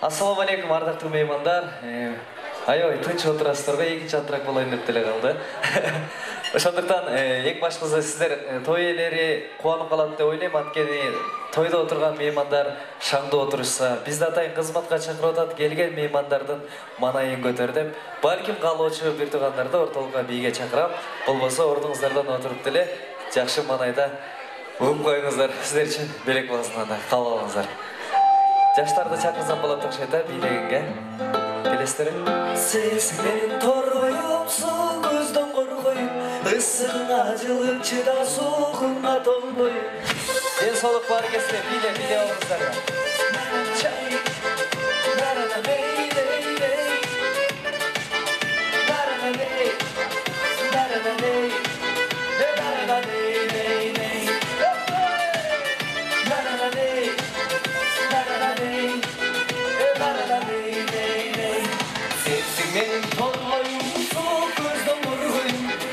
Assalamu alaikum ардактуу меймандар. Аябай тынч отурасыздарбы, экинчи атырак болайын деп деле калды. Ошондуктан эң башкысы сиздер той ээлери кубанып калат деп ойлойм. Анткени тойдо отурган меймандар шаңдуу отурушса, бизди атайын кызматка чакырып атат, келген меймандардын маанайын көтөр деп, балким каалоочу бир туугандарды ортолукка бийге чакырам. Болбосо ордуңуздардан отуруп деле жакшы маанайда угуп коюңуздар. Сиздер үчүн белек болсун анда, кабыл алыңыздар. Жаштарды чакырсам болот окшойт да бийлегенге. Келесиздерби? Сенсиң менин торгоюм, суу көздөн коргоюм, ысыгыңа жылып чыда, суугуңа тоңбоюм. Ден соолук бар кезде бийле алыңыздар.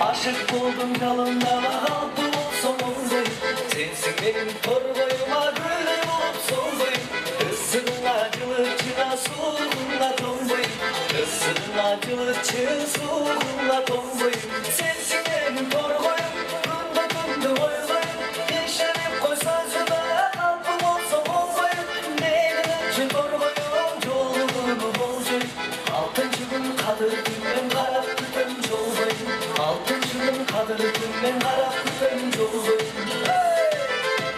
Aşık buldum yalında kaldı olsun oğlum. Sensin benim torbayıma böyle olup solbayım. Isırın acılı çıra soğuğuna tombayım. Isırın acılı çıra soğuğuna tombayım. Sensin benim torbayım, gündü oylayım. Yeşerip koysa şuna kalbim olsun olmayım. Neyin için torbayım yolunu bolcayım. Altıncı gün kadır günüm karap kütüm yolbayım. Altıncının kadırı günmen karap küpen yolu.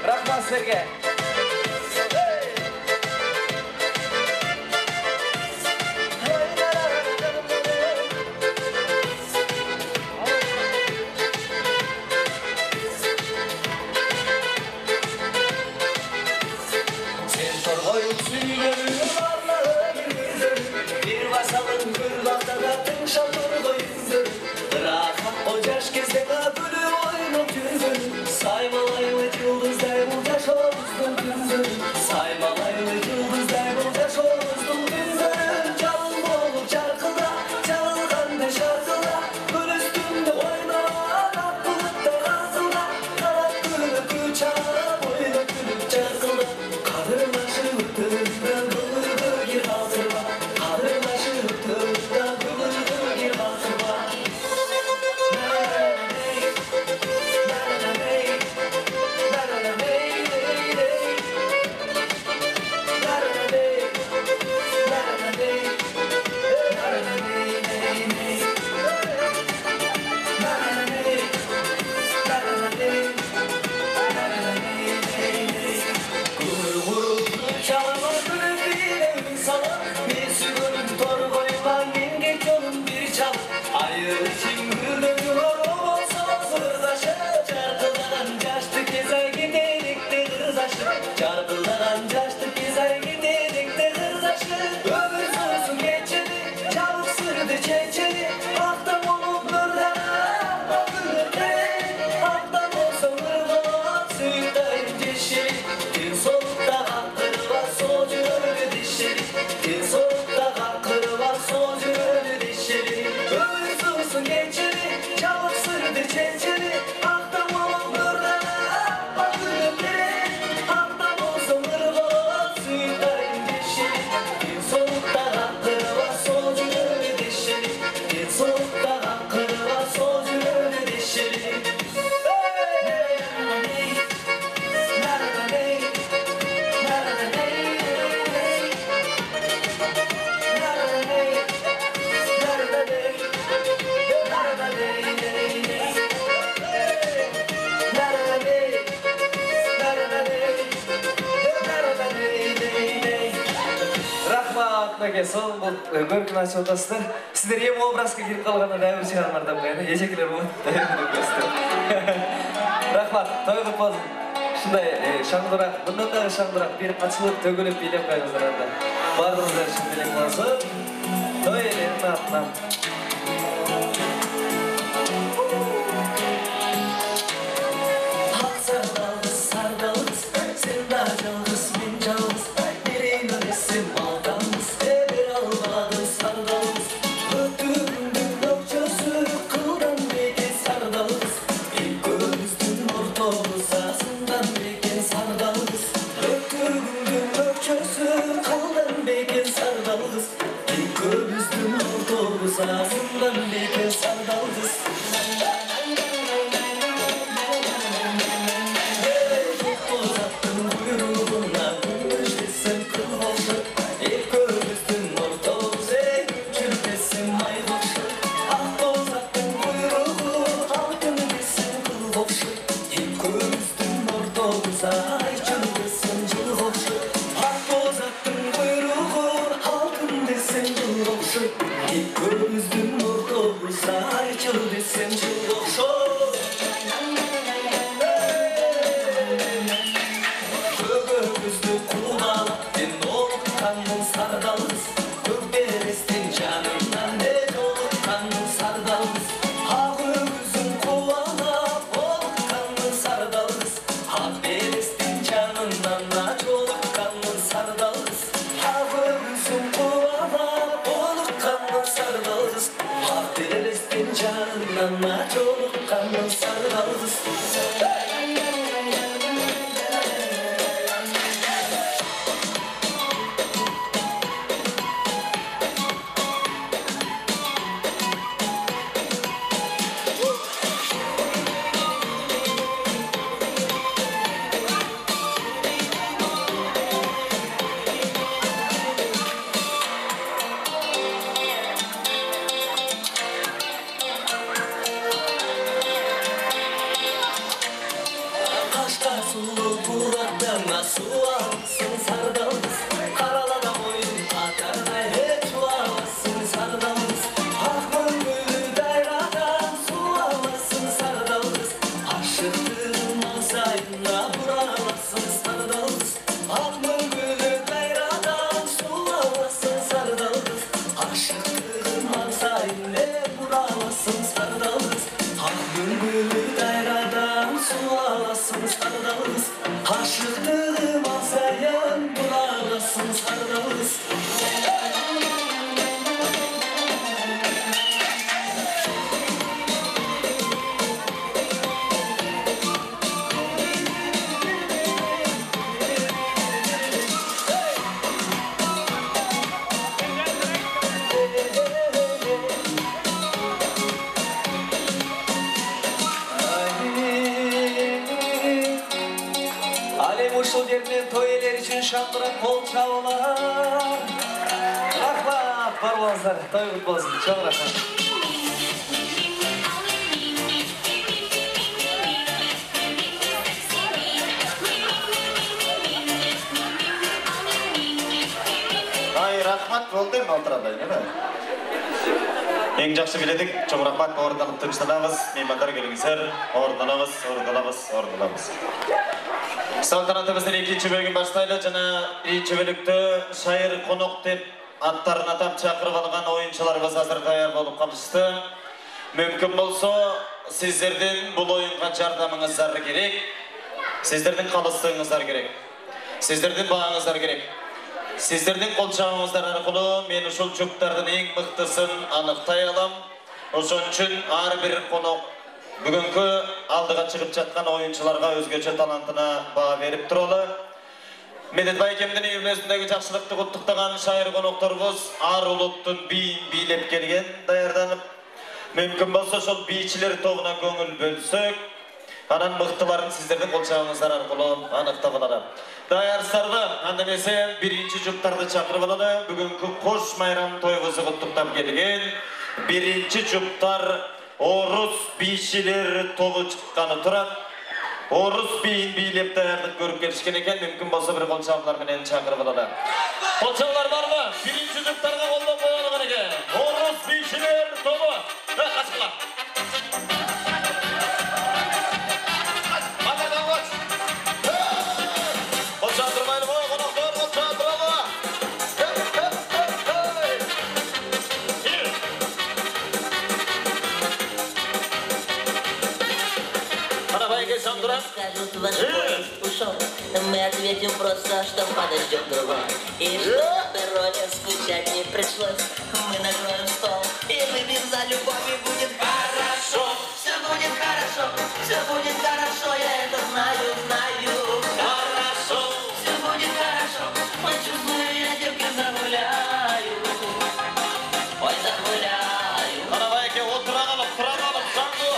Rahmat sizlerge. Sen torgoyun süylörü varlığı bir basalın gül baktada tınşal torgoyun. Rahat o yaş gezde bölü oynayıp yürüdüm. Saymalaylı yıldızlar buldaş oldum gündür. Saymalaylı yıldızlar buldaş oldum gündür. Çalın olup çarkıda, çalgan ne şarkıda. Gül üstünde oynar, bulutta kazıda. Karat gülü çağırıp oyna gülüp çarkıda. Kadırlaşı ötürde gülü gir hatırla. Kadırlaşı ötürde gülü gir hatırla. Çarpılanan yaşlı güzel giderik de hırdaşı. Ömür sözü geçeri, çabuk sırdı çeçeri. Aktam olup nurlara, bakılırken. Aktam olsa nurlar, suyundayım dişleri. Dil solukta hakkırı var, solcu ölü dişleri. Dil solukta hakkırı var, solcu ölü dişleri. Ömür sözü geçeri, çabuk sırdı çeçeri. Aktam olup nurlara, bakılırken. Сол бұл көркін ашып отасыздар. Сіздер ем образға келіп қалғанда дәуір шығармардан қойды. Ешекілер болады. Рахмат, той құп болсын. Шындай шаңдырақ, бұндан дағы шаңдырақ беріп қатшылып, төгіліп билеп қайыңыздар анда. Бардыңыздар үшін білек болсын. Той елерінің атынан. Sardalız, öptürdüm öpçösü, kaldım bekin sardalız. sardalız. Şandırak kol çavalar. Rahmat, barbolazlar. Toy kutbolsun. Çok rahmat. Ay, rahmat oldu mu oturada, değil mi? En жақсы biledik, çok rahmat ordanıp tınçlanamız. Meymanlar gelingizler. Ordanamız. Saltanatımızın ikinci bölümü başlayla jana ikinci bölükte şair konuk dep attарын atap çakırıp algan oyuncularımız hazır tayar bolup kalıştı. Mümkün bolsa sizlerden bu oyunga jardamыңыздар керек. Sizlerden kalıştığınızlar gerek. Sizlerden bağınızlar gerek. Sizlerden kol çağınızlar arqılı men uşul çuktardın en mıqtıсын anıqтай alam. Oşun üçün har bir konuk bugünkü aldığa çıkıp çatkan oyuncularga özgöçe talantına bağa verip turalı. Medet Baykemdin evlesindeki жақсылыкты құттықтаған şair konuklarımız ar uluttun biylep kelgen dayardanıp. Mümkün bolsa şol biyçiler toğuna köngül bölsök. Anan mıqtıların sizlerden kol çağınızlar arqılı anıqta bulara. Dayarsarda andemese birinci juptardı çakırıp alalı. Bugünkü koş mayram toyğuzu құттықтап kelgen. Birinci juptar Orus biyçiler toğu çıqqanı turat. Orus biyin biylep dayardık görüp gelişken eken mümkün bolsa bir kol çağlar menen çakırıp alalı. Kol çağlar var mı? Birinci juptarga koldan koyalım eken. Orus biyçiler toğu. Kaçıkla. Скажут, ваш поезд ушел, мы ответим просто, что подождет другой. И что на перроне скучать не пришлось, мы накроем стол и выпьем за любовь, и будет хорошо. Все будет хорошо, все будет хорошо, я это знаю. Хорошо, все будет хорошо, ой, чувствую, я девки загуляю. Ой, загуляю. Карабайке отырағалып, жанды.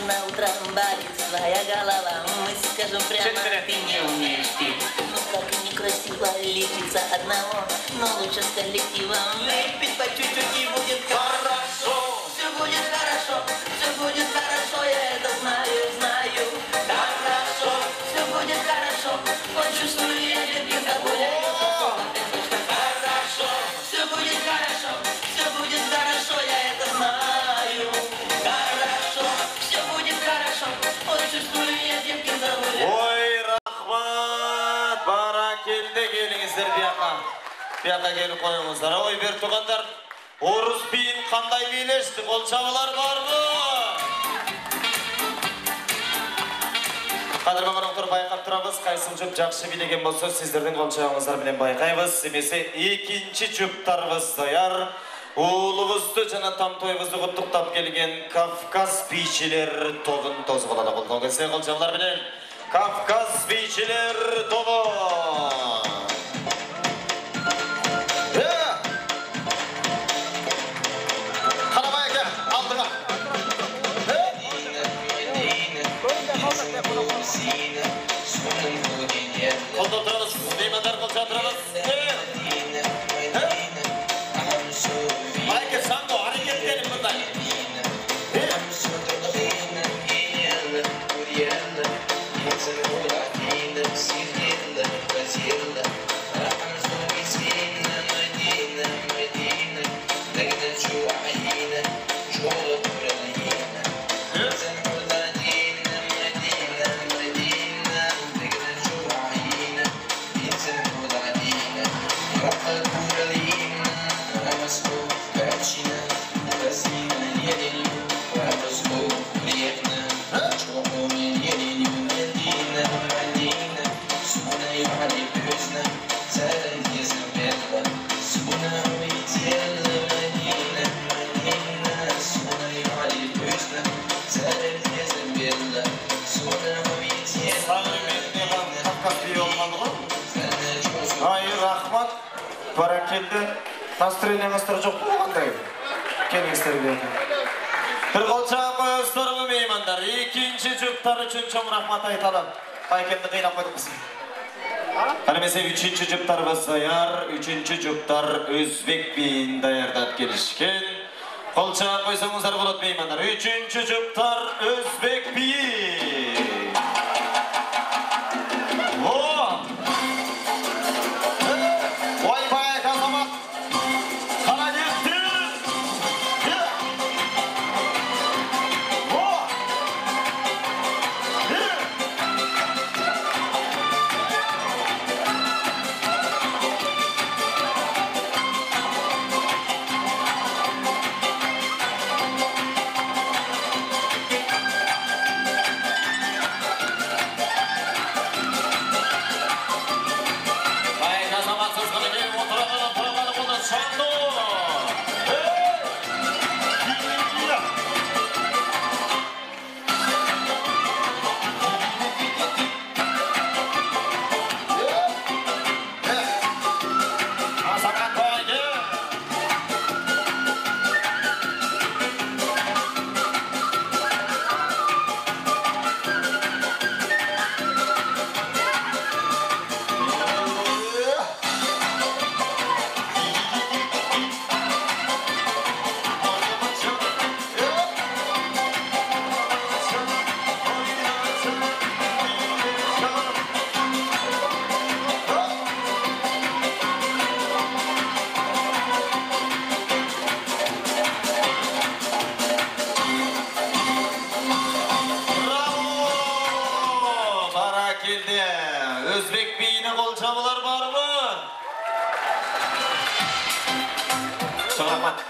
На утро болит твоя голова, мы скажем прямо, ты не умеешь пить. Ну как некрасиво лечиться одного, но лучше с коллективом выпить по чуть-чуть и будет хорошо. Все будет хорошо, все будет хорошо, я это знаю. Хорошо, все будет хорошо, вот чувствую, я девки загуляю. Хорошо, все будет хорошо, я это знаю. Хорошо, все будет хорошо, вот чувствую, я девки загуляю. Ой, рахмат, бара келді келіңіздер бияқа келіп қойыңыздар. Ой, бер туғандар, орыс биін қандай билешті, қол шабылар бар ма? Кадырлы қонақтар, байқап тұрабыз, қайсыл жұп жақсы билеген болса, сіздердің қолшағыңыздар менен байқайбыз. Семесе екінші жұптарыбыз даяр. Улыбызды жана там тойыбызды құттықтап келген Кавказ бийчилер тобын тозып алады. Қолдау келсе қолшағылар менен Кавказ бийчилер тобы. Қолдау тұрабыз, меймандар қолша тұрабыз. Майке Санго, әрекеттеніп бұндай. Баракелді, настроениеңіздер жоқ болғандай кеңестерге. Бір қолшаға қойыңыздар меймандар. Екінші жұптар үшін чоң рахмат айталым. Байкемді қинап қойдыңыз. Әлемесе үшінші жұптар даяр, үшінші жұптар өзбек биін даярдап келішкен. Қолшаға қойсаңыздар болады меймандар. Үшінші жұптар өзбек биі. Өзбек бейіне қолшабылар бар мы? Соғамат.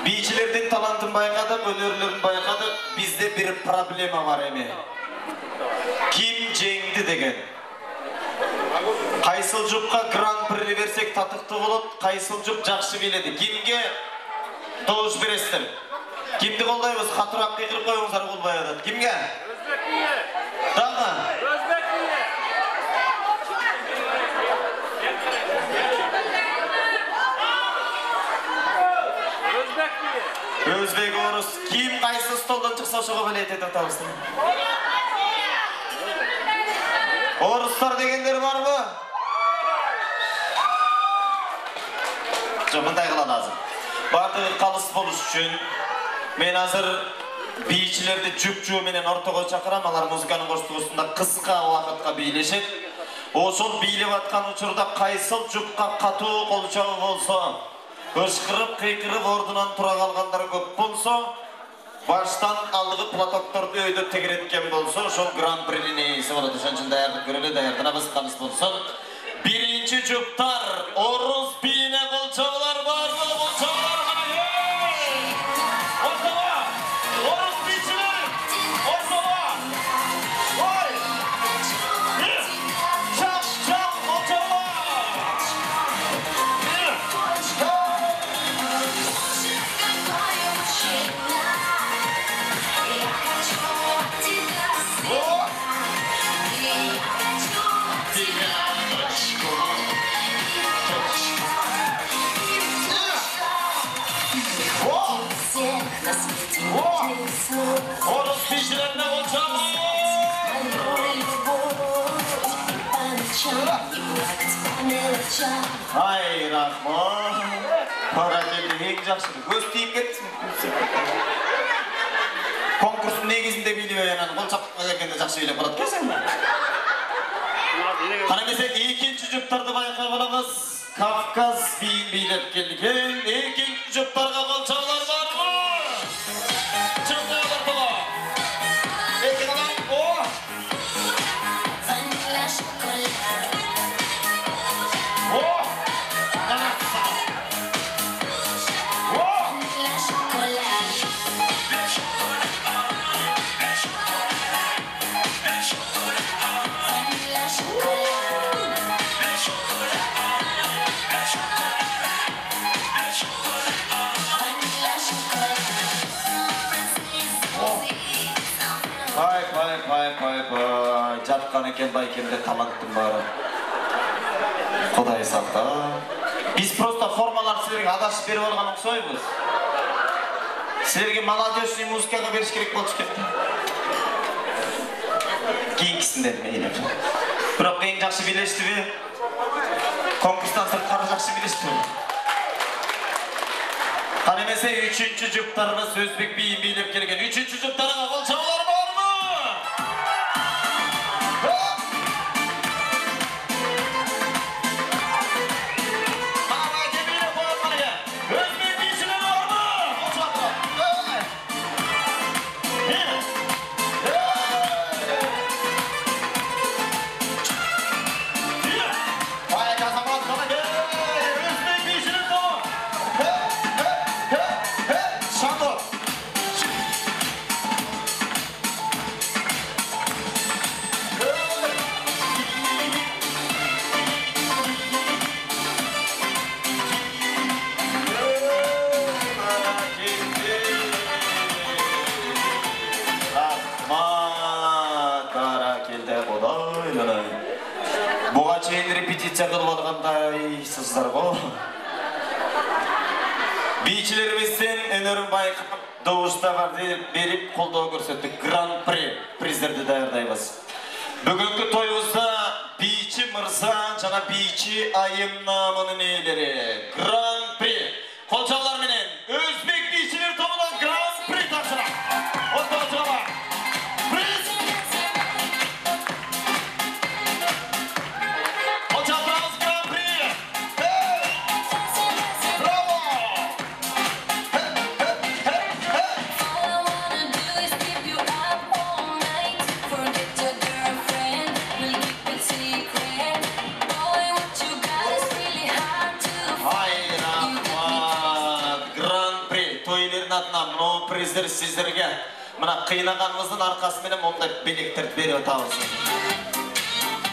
Бейчілердің талантын байқадық, өнерлерін байқадық. Бізде бір проблема бар еме. Ким жеңді деген. Қайсыл жұпқа гран-при берсек татықты болып, қайсыл жұп жақсы биледі. Кимге дауыс бересіздер. Кимді қолдаймыз, қатырақ қиқырып қойыңыздар қолбай адады. Кимге? Өзбек бейі. Дағы? Өзбек бейі. Өзбек орыс. Ким қайсы столдан шықса шыға білет етіп табыстың? Орыстар дегендер бар мы? Жоқ, мұндай қыла lazım. Барды қалыс болыс үшін мен азыр бейчілерді жүк-жүу менен ортаға шақырам, алар музыканың қоштығысында қысқа уақытқа бейлешет. Осыл бейлеп атқан ұшырда қайсыл жүкқа қату қолшауы болса, өшкіріп, қиқырып ордынан тұра қалғандар көп болса, баштан алғы платоктарды өйді тегіреткен болса, шол гран-прилі нейесі болады. Шаншын даярдық көрелі, даярдына біз қамыс болсын. Бірінші жүктар, орыс бейіне қолшауылар бар ма? Қолшауылар ғана, Ортаға! Орыс бейшілер! Ортаға! Ой! Ай, рахмат. Пара келді, ең жақсы. Көз тиіп кетсін. Конкурстың негізінде билеп өйенен қол шапқа келгенде жақсы билеп қалады кесен. Қарамесек, екінші жұптарды байқа боламыз. Кавказ биін билеп келген. Екінші жұптарға қол шаулар бар ма? Жұптар бар. Екі қалам, о! Пай, жатқан екен байкемде таланттың бары. Құдай сақта. Біз просто формалар сіздерге адашып беріп алған ұқсаймыз. Сіздерге молодежный музыкаға беріш керек болды кетті. Кейінкісінден мейлеп. Бірақ ең жақсы билешті бе? Конкурстан сыртқары жақсы билешті бе? Қанемесе үшінші жұптарымыз өзбек биін билеп келген. Үшінші жұптарға қол шаулар бар ма? Бұға чейін репетиция қылып алғандай сыздар ғой. Бейшілерімізден өнерін байқап, дауыстаға беріп қолдау көрсеттік. Гран-при приздерді дайырдаймыз. Бүгінгі тойымызда бейші мырза, жаңа бейші айым намының иелері. Гран-при. Қолшауларменен өзбек бейшілер тобынан гран-при тапсыра. Отбасыға. Приздер сіздерге мына қиынағанымыздың арқасымен ондай билеттерді беріп отырмыз.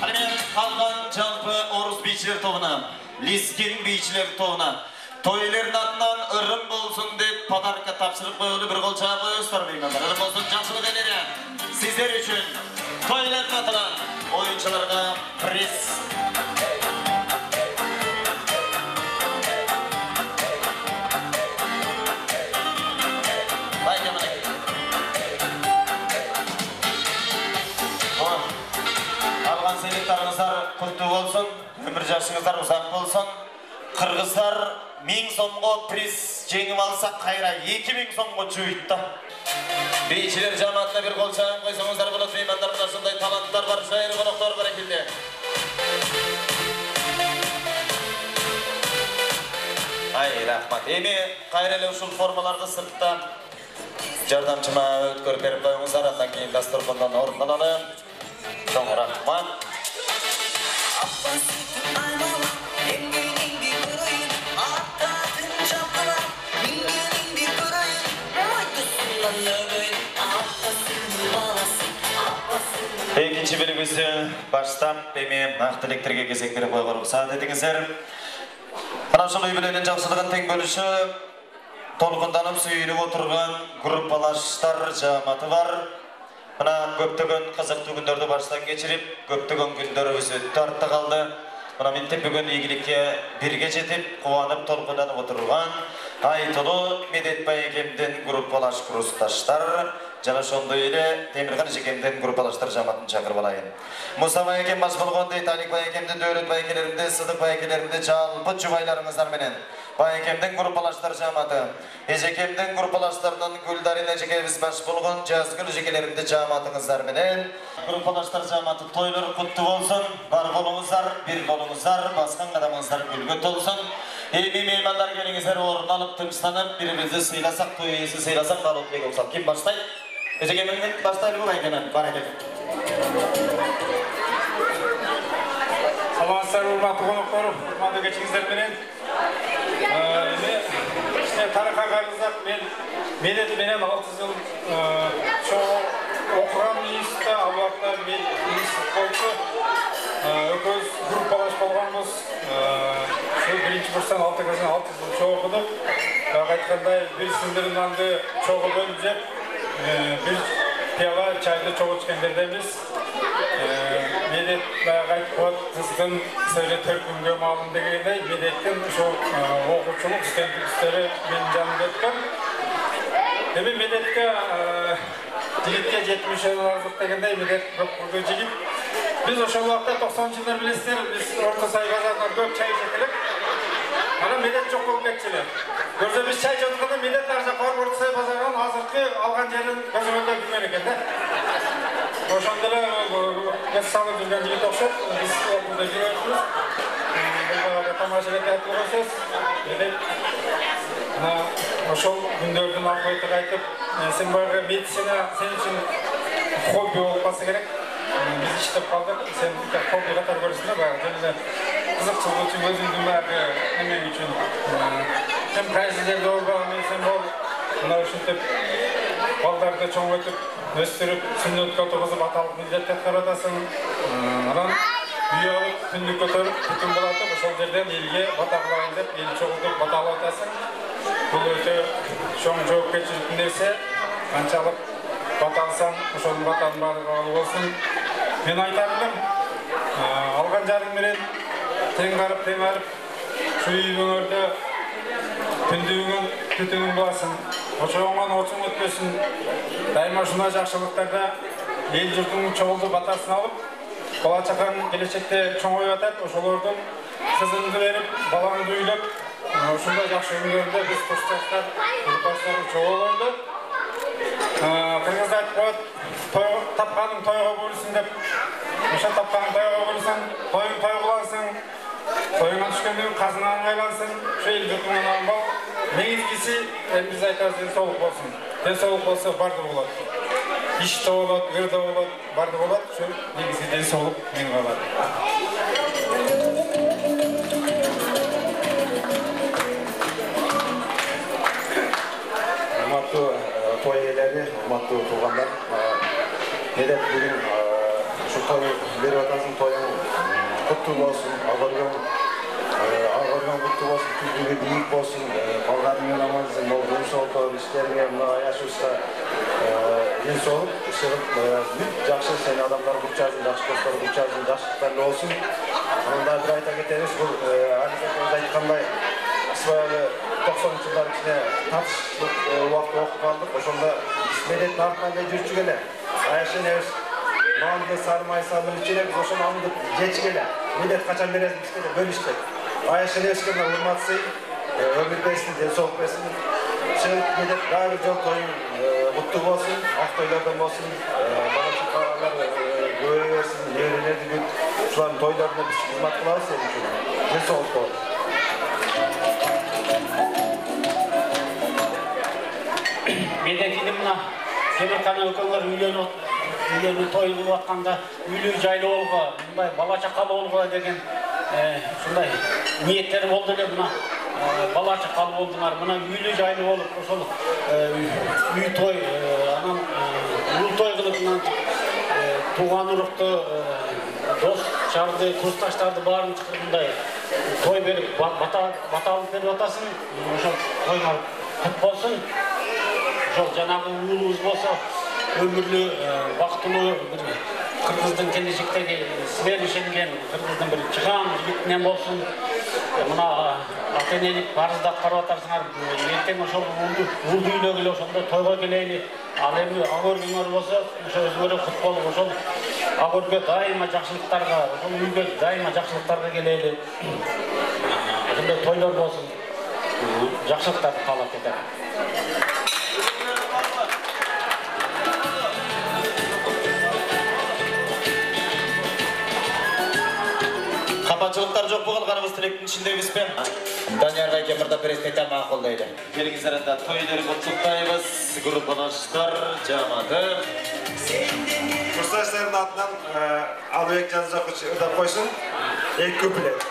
Әлемен қалған жалпы орыс бейшілер тобына, Лискен бейшілер тобына тойлердің атынан ырым болсын деп подарка тапсырып қойылды. Bir қол шаға қойыңыздар меймандар. Ырым болсын жақсылық елері. Сіздер үшін тойлердің атынан ойыншыларға приз. Құтты болсын, өмір жасыңыздар ұзақ болсын. Қырғыздар 1000 сомға приз жеңіп алса, қайра 2000 сомға жуйтты. Бейшілер жаматына бір қол шағын қойсаңыздар болады, меймандар мына сондай таланттар бар, жайыр қонақтар бар екенде. Ай, рахмат. Еме қайрелі ұшыл формаларды сыртта жардамшыма өткөр беріп қойыңыздар, андан кейін дастарханнан орындалады. Соң рахмат. Екінші бөлігізді баштап, бейме нақтылектерге кезек беріп қойға рұқсат етіңіздер. Қанашыл үйбіленен жақсылығын тең бөліші толқынданып сүйіліп отырған группалаштар жаматы бар. Мына көптеген қызықты күндерді баштан кечіріп, көптеген күндері өсетті артта қалды. Мына менте бүгін игілікке бірге жетіп, қуанып толқынданып отырған айтылы Медетбай екемден группалаш құрысташтар жана ошондой эле Темирхан эжекемдин группалаштар жамаатын чакырып алайын. Муса байекем баш болгондой Талик байекемди, Дөөлөт байекелеримди, Сыдык байекелеримди жалпы жубайларыңыздар менен байекемдин группалаштар жамааты, эжекемдин группалаштарынан Гүлдарин эжекебиз баш болгон Жазгүл эжекелеримди жамаатыңыздар менен группалаштар жамааты тойлор куттуу болсун. Бар болуңуздар, бир болуңуздар, баскан кадамыңыздар гүлгө толсун. Эми меймандар келиңиздер, орун алып, тынчтанып, бири-бирибизди сыйласак, той ээси сыйласак, калыптык оксап. Ким баштайт? Эжекемдин баштайлы байекемен, баракет. Саламатсыздар, урматтуу коноктор, урматтуу кечиңиздер менен. Тарыхка кайрылсак, мен менен 6 жыл чоң окуган институтта, ал убакта мен институт болчу. Экөөбүз группалаш болгонбуз. Биринчи курстан 6 жыл чоң окудук. Айткандай, бир сындырымданды чогуу бөлүп жеп, бир пияла чайды чогуу ичкендерденбиз. Медет айтып кыздын сөйлөп төркүнгө маалым дегендей, медеттин ошол окуучулук студенттери менин жанымда өткөн. Эми медетке жигитке 70 жылдык дегендей медет көп жигит. Биз ошол убакта 90-жылдар билесиздер, биз Орто Сай базарынан көп чай ичет элек. Анан медет жок болуп кетчү эле. Көрсө биз чай жатканда медет ар жакка барып Орто Сай базарынан азыркы алган жерин көзөмөлдөп жүргөн экен да. Ошондо эле эс салып жүргөн жигит окшоп, биз ордунда жүрөбүз. Бул тамаша эле айтып койсоз, медет ошол күндөрдүн акыбытын айтып, сен баягы медицина сен үчүн хобби болуп калса керек. Biz иштеп калдык, сен хобби катары көрсүң да, баягы жана кызыкчылык үчүн, өзүңдүн баягы эмең үчүн. Сен кайсы жерде болбаган сен бол, мына ушинтип балдарды чоңойтуп, өстүрүп, сүннөткө отургузуп аталык милдетти аткарып атасың. Анан үй алып, күндүк көтөрүп, бүтүн болатып, ошол жерден элге бата кылайын деп, эл чогултуп баталап атасың. Бул өтө чоң жоопкерчиликтүү нерсе. Канчалык баталсаң, ошонун батанын баардыгы кабыл болсун. Мен айтарым, алган жарың менен тең карып, тең арып, ушу үйүңөрдө күндүгүңөн түтүнүң боласың. Очоңон очуң өтпөсүн. Дайыма ушундай жакшылыктарда эл журтуңдун чогулду батасын алып, бала чакаң келечекте чоңоюп атат, ошолордун кызыңды берип, балаңды үйлөп, ушундай жакшы күндөрдө биз курсташтар, группаштар чогулойлу. Кыргызда айтып коет, тапканың тойго бөлүсүн деп. Ошо тапканың тойго бөлүсүң, тойуң той кыласың. Тойуңа түшкөндөн казынаң айлансың. Ошо эл журтуңан алынбал. Негизгиси, биз айтабыз, денсаулык болсун. Денсаулык болсо бардыгы болот. Иш да болот, ыр да болот, бардыгы болот. Ошо негизги денсаулык менин калат. Урматтуу той ээлери, урматтуу туугандар, медет бүгүн ушу той берип атасың, тоюң куттуу болсун, алгоргон куттуу болсун, түздүгү бийик болсун, балдарың менен аман-эсен болуп, үй-жолдо иштериңе, мына жашуусуна денсаулык чыгып, бүт жакшы сени адамдар курчасын, жакшы достор курчасын, жакшылыктар болсун. Анан да бир айта кетебиз, бул Алиф айткандай, биз баягы 90-жылдар ичине татыштык убакта окуп калдык. Ошондо медеттин артынан жүрчү эле. Айшенебиз манды сармай салып ичине биз ошону алып жечик эле. Медет качан бересиң деске бөлүштүк. Айшенебизге урмат сый, өмүр берсин, денсаулык берсин. Чыгып медет дагы бир жол тоюң куттуу болсун, ак тойлордон болсун. Бала чакалар көбөйө берсин, неберелерди күт. Ушулардын тойлоруна биз кызмат кылабыз сен үчүн. Денсаулык болсун. Медетиде мына Темирхан экөөңөр үйлөнүү той кылып атканда үйлүү жайлуу болго, мындай бала чакалуу болго деген ушундай ниеттер болду эле. Мына бала чакалуу болдуңар, мына үйлүү жайлуу болуп, ошол үй той, анан улуу той кылып, тууган урукту, дос шарды, курсташтарды баарын чакырып мындай той берип, баталып берип атасың. Ошол тоюңар кут болсун. Ошол жанагы уулубуз болсо өмүрлүү, бактылуу бир кыргыздын келечектеги силер ишенген кыргыздын бир чыгаан жигитинен болсун. мына ата-энелик парызды аткарып атарсыңар. Ертең ошол улду үйлөгө келе ошондо тойго келели. Ал эми агөргүңөр болсо, ошо өзүңөргө кут болуп, ошол агөргө дайыма жакшылыктарга, ошол үйгө дайыма жакшылыктарга келели. Ошондой тойлор болсун. Жакшылыктарды каалап кетем. Капачылыктар жок болгонубуз тилектин ичиндебизби? Данияр Байке мырза президенттен макулдайды. Келиңиздер анда той элерин куттуктайбыз. Группалаштар жамааты. Курсташтардын атынан Алыбек Жазжакович ырдап койсун. 2 куплет.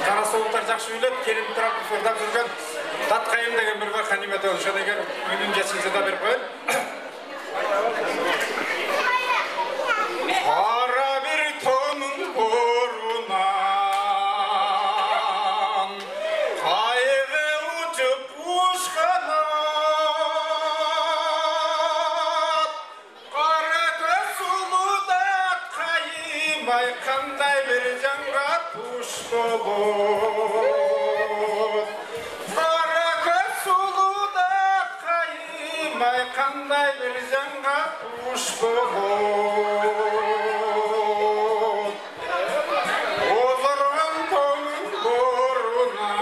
Кара соғуттар жақсы үйлеп, келіп тұрап ұрдап жүрген Татқайым деген бір бар қанимет ол. Шоны егер үйдің жетсіңізді да беріп қойын. Қара бір тонын қорынан қайғы ұтып ұшқанат қара көз сұлуда қайымай қандай бір жанға туш болып қара көз сұлуда қайымай қандай бір жанға туш болып озырған тоңын борынан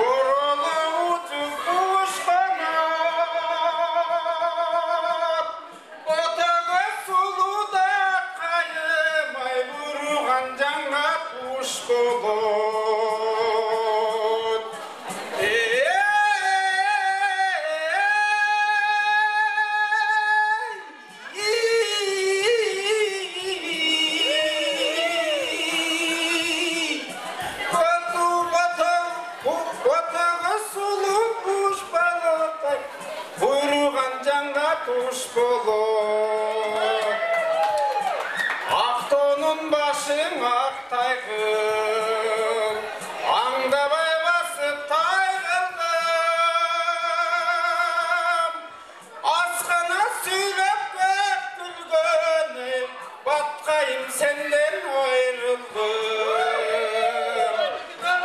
орылы ұтып ұшқанат ота көз сұлуда қайымай бұрған жанға туш болып Ақтонын башың ақтайғыл, аңдабай басып тайғылым. Асқана сөйлеп көп күлгені, батқайым сенден айрылдым.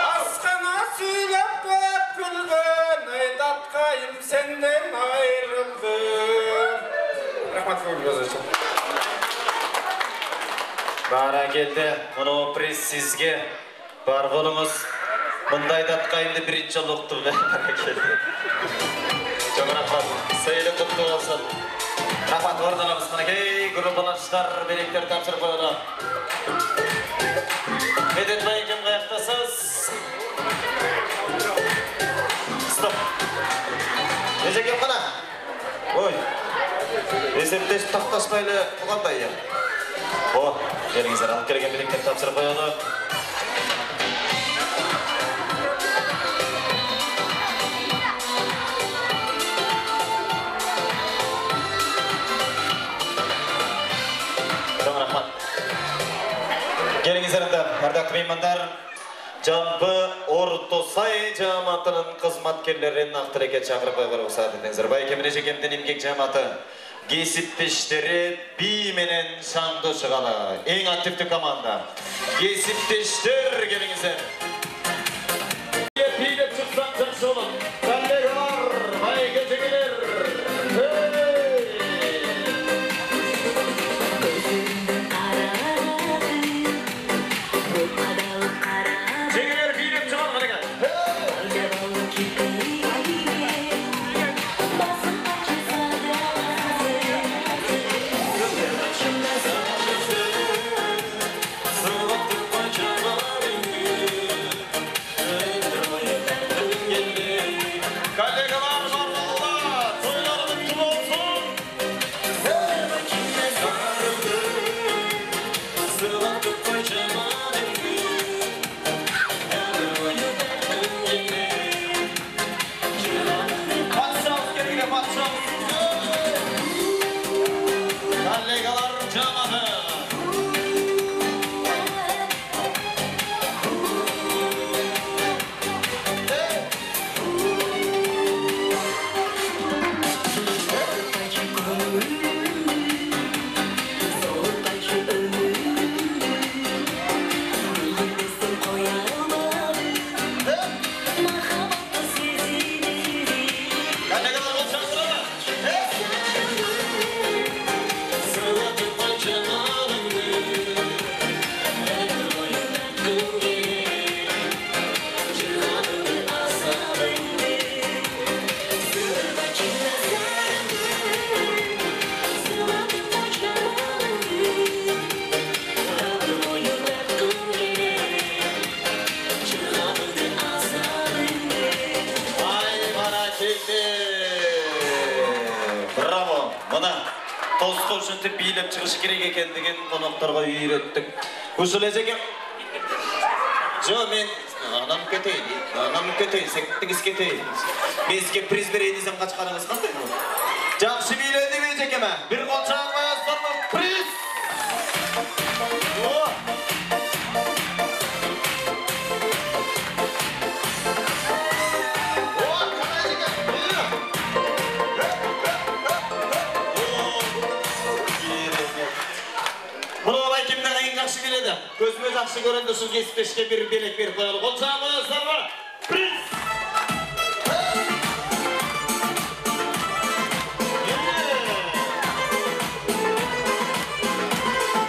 Асқана сөйлеп көп күлгені, батқайым сенден айрылдым. Рахмат көңіліңізге. Бара келді, мұны приз сізге бар болыңыз. Мұндай датқайымды бірінші жол ұқты біле. Бара келді. Жоқ рахмат, сейлі құтты болсын. Рахмат орналымыз қанекей, группалаштар беректер тапсырып қойды. Медет байкем қаяқтасыз. Стоп. Ежеке қана? Ой, есептеш тақташпайлы ұғандай ем. О, жеріңіздер алып келген біліктер тапсырып қойылды. Çox рахмат. Келіңіздер анда, ардақты меймандар, Жамбы Ортосай жаматының қызматкерлерін ақтыреке чаңырып қойғыр ұқсат етіңіздер. Байкеміне жекемден емгек жаматы. Кесиптештері би менен шаңды шығалы. Ең активті команда. Кесиптештер келіңіздер. Билеп шықсан жақсы олып. Коллегалар, байке жекелер. Жекелер билеп шығал қараға. ошентип бийлеп чыгыш керек экендигин конокторго үйрөттүк. Ушул эжеке Жо, мен анам кетейин, сектиңиз кетейин. Мен сизге приз берейин десем качканыңыз кандай болот? Жакшы бийледиң эжекеме. Бир кол чагып коесуздарбы? Приз! Жақсы келеді. Көзіме жақсы көрінді, сол кесіптешке бір белек беріп қойылы. Қол жағып қойыңыздарбы? Приз!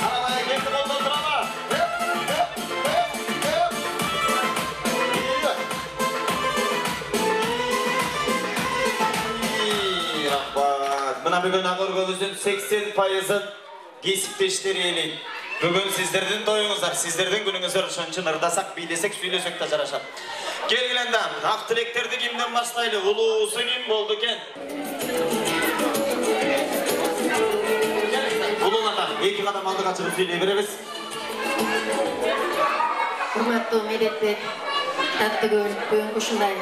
Арабая келді, қолды отырамы? Рахмат. Мына бүгін Ақоргөбүздүн 80%-ын кесиптештер елейді. Бүгін сіздердің тойыңыздар, сіздердің күніңіздер шыншын ырдасақ, билесек, сүйлесек та жарашат. Келгіленді, ақ тілектерді кімден бастайлы, ұлысы кім болды кен? Ұлын ата, екі қадам алдыға шығып сөйлей береміз. Құрматты медеттер, татты бүгін ұшындай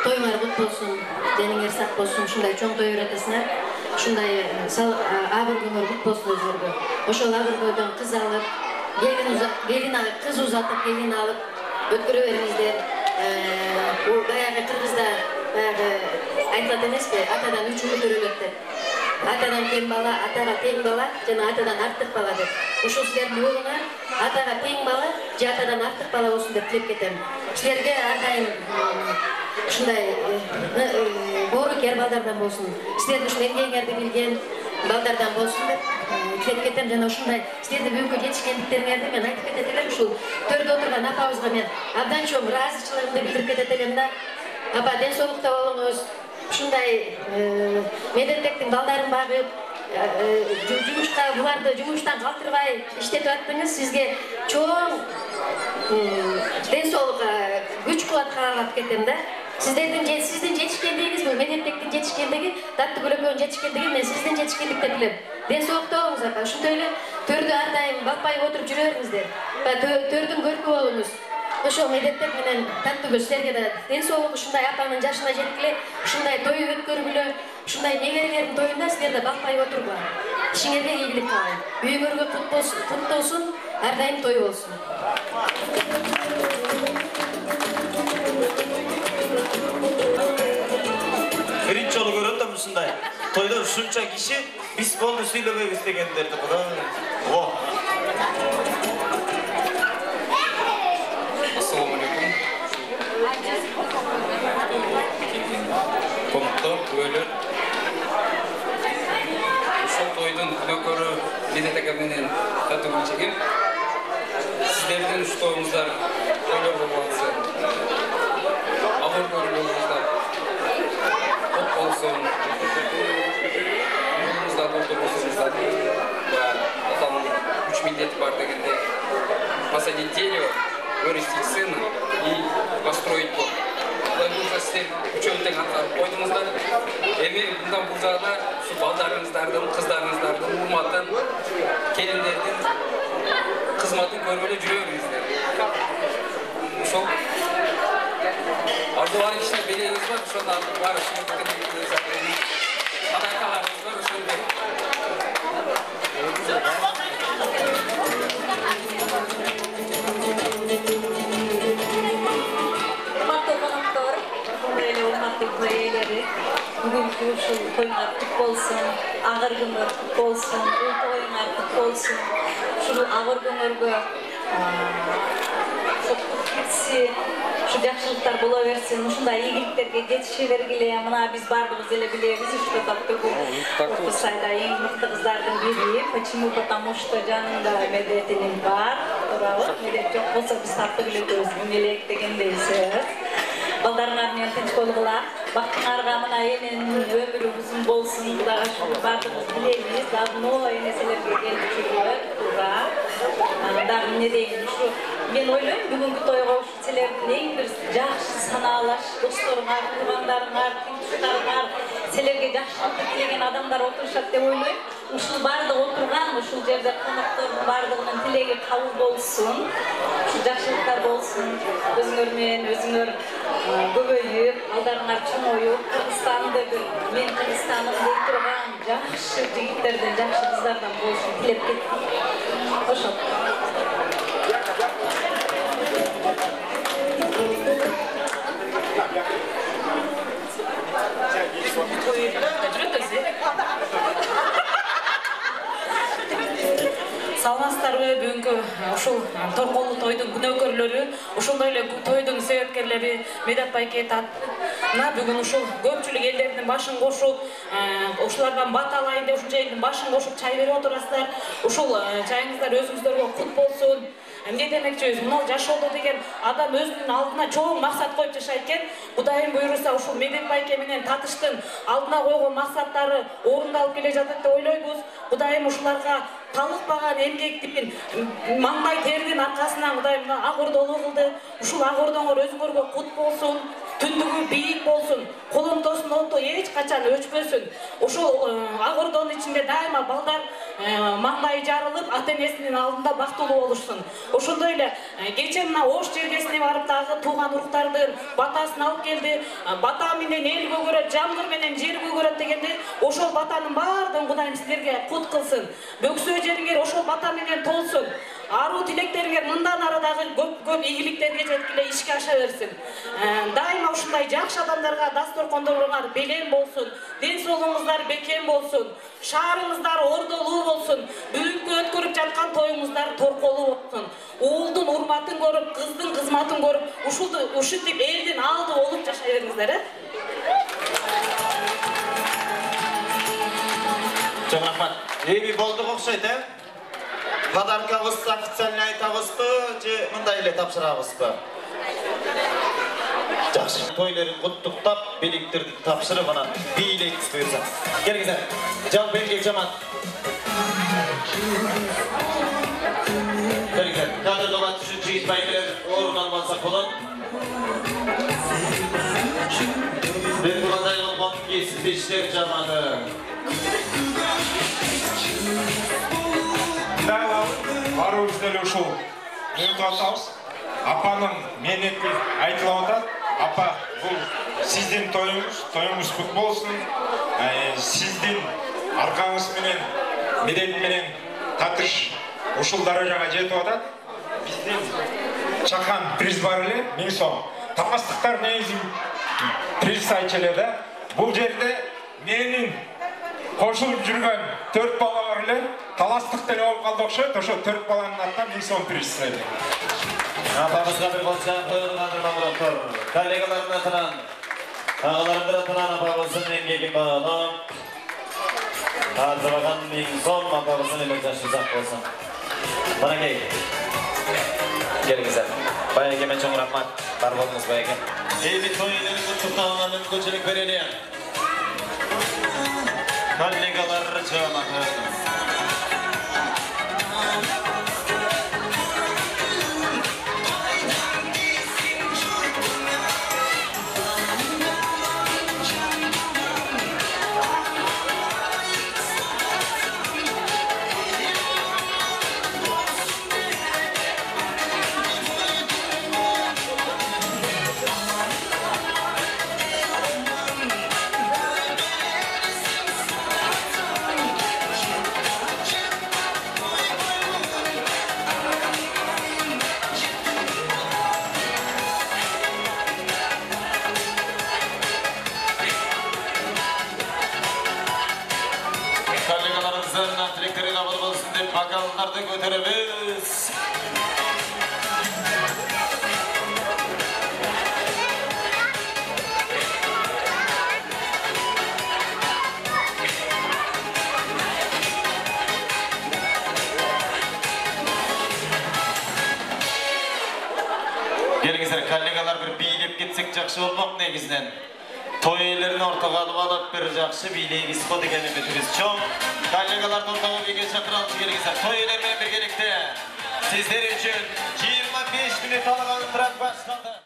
тоймар бұт болсын, деніңер сақ болсын, ұшындай чоң той өретесінер. Шундай абыр күнөр бұт болсын өзіргі. Ошол абыр көйден қыз алып, қыз ұзатып, келін алып, өткірі беріңіздер. Баяғы қырғызда айтылат емес пе, атадан 3 үміт өрелетті. Атадан тең бала, атаға тең бала, жана атадан артық бала деп. Ошол сіздердің оғына атаға тең бала, же атадан артық бала болсын деп тілеп кетем. Сіздерге әрдайым ушундай боору кер балдардан болсын. Сіздердің ушул эмгегиңерди билген балдардан болсын деп тілеп кетем. Жана ушундай сіздерди бүгүнкү жетишкендиктериңерди мен айтып кетет элем. Ушул төрдө отурган апабызга мен абдан чоң ыраазычылыгымды билдирип кетет элем да. Апа, ден соолукта болуңуз. Ушундай медеттектин балдарын багып, жумушка буларды жумуштан калтырбай иштетип аттыңыз. Сизге чоң ден соолукка күч кубат каалап кетем да. Сиздин жетишкендигиңиз бул медеттектин жетишкендиги, Таттуу Көлөкөнүн жетишкендиги мен сиздин жетишкендикти билем. Ден соолукта болуңуз апа. Ушундай эле төрдө ар дайым бакпай отуруп жүрө бериңиздер. Төрдүн көркү болуңуз. Ошол медеттек менен Таттуу Көл силерге да ден соолук, ушундай апанын жашына жеткиле, ушундай той өткөргүлө, ушундай неберелердин тоюнда силер да бакпай отургула. Ишиңерге ийгилик каалайм. Үйүңөргө кут болсун, ар дайым той болсун. Биринчи жолу көрөт да ушундай. Тойдо ушунча киши биз болду сүйлөбөйбүз дегендерди. О. Конуктор, көйлөр. Ушул тойдун күнөкөрү Медет ака менен Таттуу Көл чегим. Сиздердин ушу тоюңуздар тойлор болуп атса, абор көрүлүңүздар көп болсун. Мурунузда толтур болсуңуздар. Атамдын 3 милдети бар дегенде посадить дерево, вырастить сына и построить дом. Бұлайболса сіздер үчеуін тең атқарып қойдыңыздар. Эми мындан бұл жағда şu балдарыңыздардын, қыздарыңыздардын урматын, келиндердин кызматын көргөлө жүрө бериңиздер. Ошол ардыбар кишине белегиңиз бар, ошондо баары кандай кааларыңыз бар, ошондой. Бүгүнкү ушул тоюңар кут болсун, агыр күндөр кут болсун, бул тоюңар кут болсун. Ушул агыр күнөргө ушу жакшылыктар боло берсин, ушундай ийгиликтерге жетише бергиле. Мына биз бардыгыбыз эле билебиз, ушул Таттуу Сайда эң мыкты кыздардын бири. Почему? Потому что жанында медетинин бар, туурабы? Медет жок болсо биз Таттуу Көлөкөнбүз эмелек дегендей сөз. Балдарыңар менен тынч болгула. Бактыңарга мына эненин өмүрү узун болсун, Кудайга шүгүр бардыгыбыз билебиз. Давно энеселерге келип жүргөн, туура. Дагы эмне дейм, ушу мен ойлойм, бүгүнкү тойго ушу силердин эң бир жакшы санаалаш досторуңар, туугандарыңар, туштарыңар, силерге жакшылыкты тилеген адамдар отурушат деп ойлойм. ушул бардык отурган ушул жерде коноктордун бардыгынын тилеги кабыл болсун, ушул жакшылыктар болсун, өзүңөр менен өзүңөр көбөйүп, алдарыңар чоңоюп, Кыргызстанды мен Кыргызстаным дей турган жакшы жигиттерден, жакшы кыздардан болушун тилеп кеттим. Ошол. Саламатсыздарбы, бүгүнкү ушул торколуу тойдун күнөөкөрлөрү, ошондой эле тойдун себепкерлери Медет байке татына бүгүн ушул көпчүлүк элдердин башын кошуп, ушулардан бат алайын деп ушунча элдин башын кошуп чай берип отурасыздар. Ушул чайыңыздар өзүңүздөргө кут болсун. Эмне демекчибиз, мына жашоодо деген адам өзүнүн алдына чоң максат коюп жашайт экен. Кудайым буйруса ушул Медет байке менен татыштын алдына койгон максаттары орундалып келе жатат деп ойлойбуз. Кудайым ушуларга талыкпаган эмгектин, маңдай тердин аркасынан Кудайым ак ордолуу кылды. Ушул ак ордоңор өзүңөргө кут болсун, түндүгү бийик болсун, коломтосун оту эч качан өчпөсүн. Ушул ак ордонун ичинде дайыма балдар маңдайы жарылып, ата-энесинин алдында бактылуу болушсун. Ошондой эле кече мына Ош жергесине барып дагы тууган уруктардын батасын алып келди. Бата менен эл көгөрөт, жамгыр менен жер көгөрөт дегенде, ошол батанын баардыгын Кудайым силерге кут кылсын. Бөксө жериңер ошол бата менен толсун. Аруу тилектериңер мындан ары дагы көп ийгиликтерге жеткиле ишке аша берсин. Дайыма ушундай жакшы адамдарга дасторкондоруңар белем болсун, ден соолугуңуздар бекем болсун, шаарыңыздар ордолуу болсун, бүгүнкү өткөрүп жаткан тоюңуздар торколуу болсун. Уулдун урматын көрүп, кыздын кызматын көрүп, ушинтип элдин алды болуп жашай бериңиздер, Чоң рахмат. Эми болдук окшойт, Подаркабызды официально айтабызбы, же мындай эле тапшырабызбы? Жакшы. Тойлорун куттуктап, белектерди тапшырып анан бийлейбиз буюрса. Келиңиздер. Жал белге жамат. Келиңиздер. Кадыр добат үчүн жигит байгелер орун алмаса болот. Бир кандай болгон кесип иштер жаманы. Баруымыз деле ушул мүмкүн атабыз. Апанын менети айтылып атат. Апа, бул сиздин тоюңуз кут болсун. Сиздин аркаңыз менен, Медет менен татыш ушул даражага жетип атат. Биздин чакан приз бар эле 1000 сом. Тамастыктар негизи приз айчу эле да. Бул жерде менин кошулуп жүргөн 4 бала бар эле. Таластык деле болуп калды окшойт. Ошо 4 баланын атынан 1000 сом приз берди. Апамызга бир болча коюлган мамураттар. Коллегалардын атынан, агалардын атынан апамыздын эмгегин баалап, арзабаган 1000 сом апамыздын эмек жашы жак болсун. Баракей. Келиңиздер. Байеке мен чоң рахмат. Бар болуңуз байеке. Эми тойлорун куттуктаганга мүмкүнчүлүк берели. Коллегалар жаманы. Bakalımlarda götürebiliriz. Gelingizler, kollegalar bir biylep gitsek jakşı olmak negizden. Toy ellerini ortaga alıp bir jakşı biyleyimiz ko degen ümitimiz çok. Kollegalar ortaga birge çakıralım gelingizler. Toy ellerine birgelikte sizler için 25 minut alınan trak başlandı.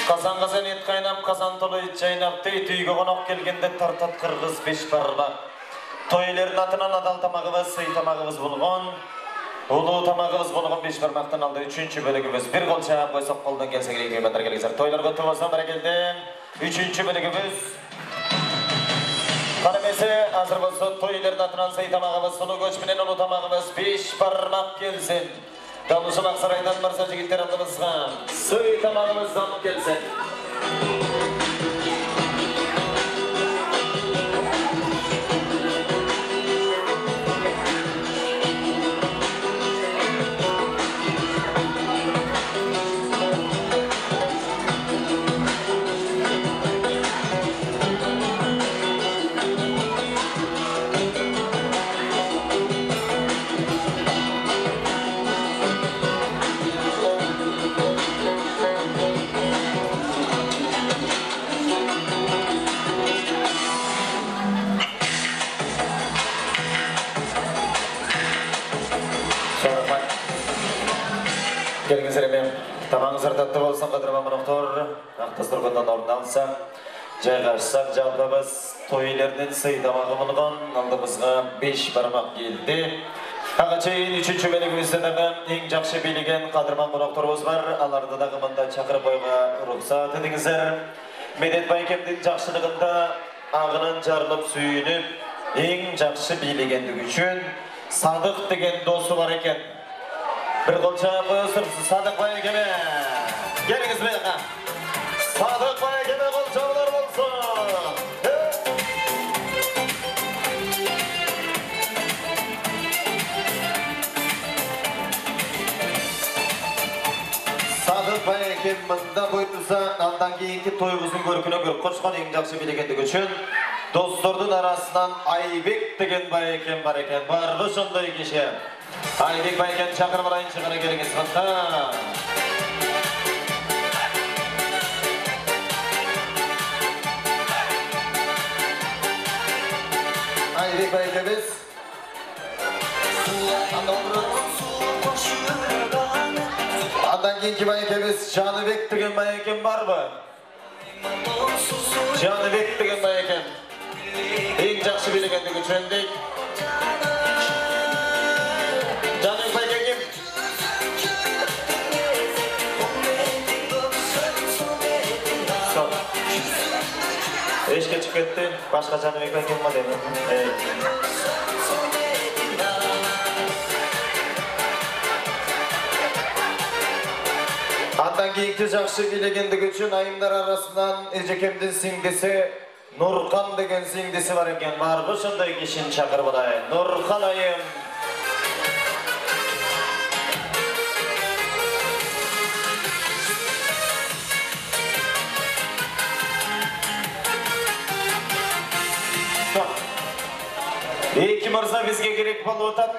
Kazan kazan et kaynap, kazan tolu et çaynap, tüyge konok gelgende tartat kırgız beş barba. Toylerin atынан adal tamağımız, sey tamağımız bulğun. Ulu tamağımız bulğun beş barmaqtan aldı. Üçüncü bölümümüz. Bir gol çağap koysak koldan gelse gerek yemenler gelecekler. Toylar götü olsan bana geldi. Üçüncü bölümümüz. Kanımesi hazır olsun. Toylerin atından sey tamağımız, sulu göçmenen ulu tamağımız beş barmaq gelsin. Davuşum Aksaray'dan varsa jigitler aldığımızga sey tamağımızdan gelsin. Gelingizler emeğim. Tamağınızlar tatlı olsan qadırma doktor. Aqtasturgundan ordansa, jayğaşsak jalbabız toylarının sey tamagı bulğan aldığımızga 5 barmaq geldi. Ağaçayın 3-cü bölümümüzdегі ең жақсы билеген қадырман қонақтарымыз бар. Аларды дағы мында шақырып қоюға рұқсат етіңіздер. Медет Байкемдің жақсылығында ағынан жарылып сүйініп, ең жақсы билегендігі үшін Садық деген досы бар екен. Bir kol çağımı ısırsız Sadık Baykem'e. Geliniz buraya. Sadık Baykem'e kol çağımlar olsun. Sadık Baykem mında buyursa andan keyinki toyumuzun görküne göre koşkan en жақсы bilegendik üçün dostordun arasından Aybek degen Baykem var eken. Bardı şonday kişi. Aybek Baykem çakırıp alayın çıkana geliniz hatta. Aybek Baykem'iz Andan keyinki Baykem'iz Canıbek degen Baykem var mı? Canıbek degen Baykem en жақсы bilegendik üçün deyik. Canıbek Baykem kim? Sol. Eşke çıkıp etti. Başka Canıbek Baykem mi değil mi? Evet. Andan keyinki жақсы bilegendik üçün ayımlar arasından Ejekem'din singdisi Nurkan degen singdisi var eken. Bargı şunday kişini çakırıp alayın. Nurkan ayım. Eki mırza bizge gerek bolu otan.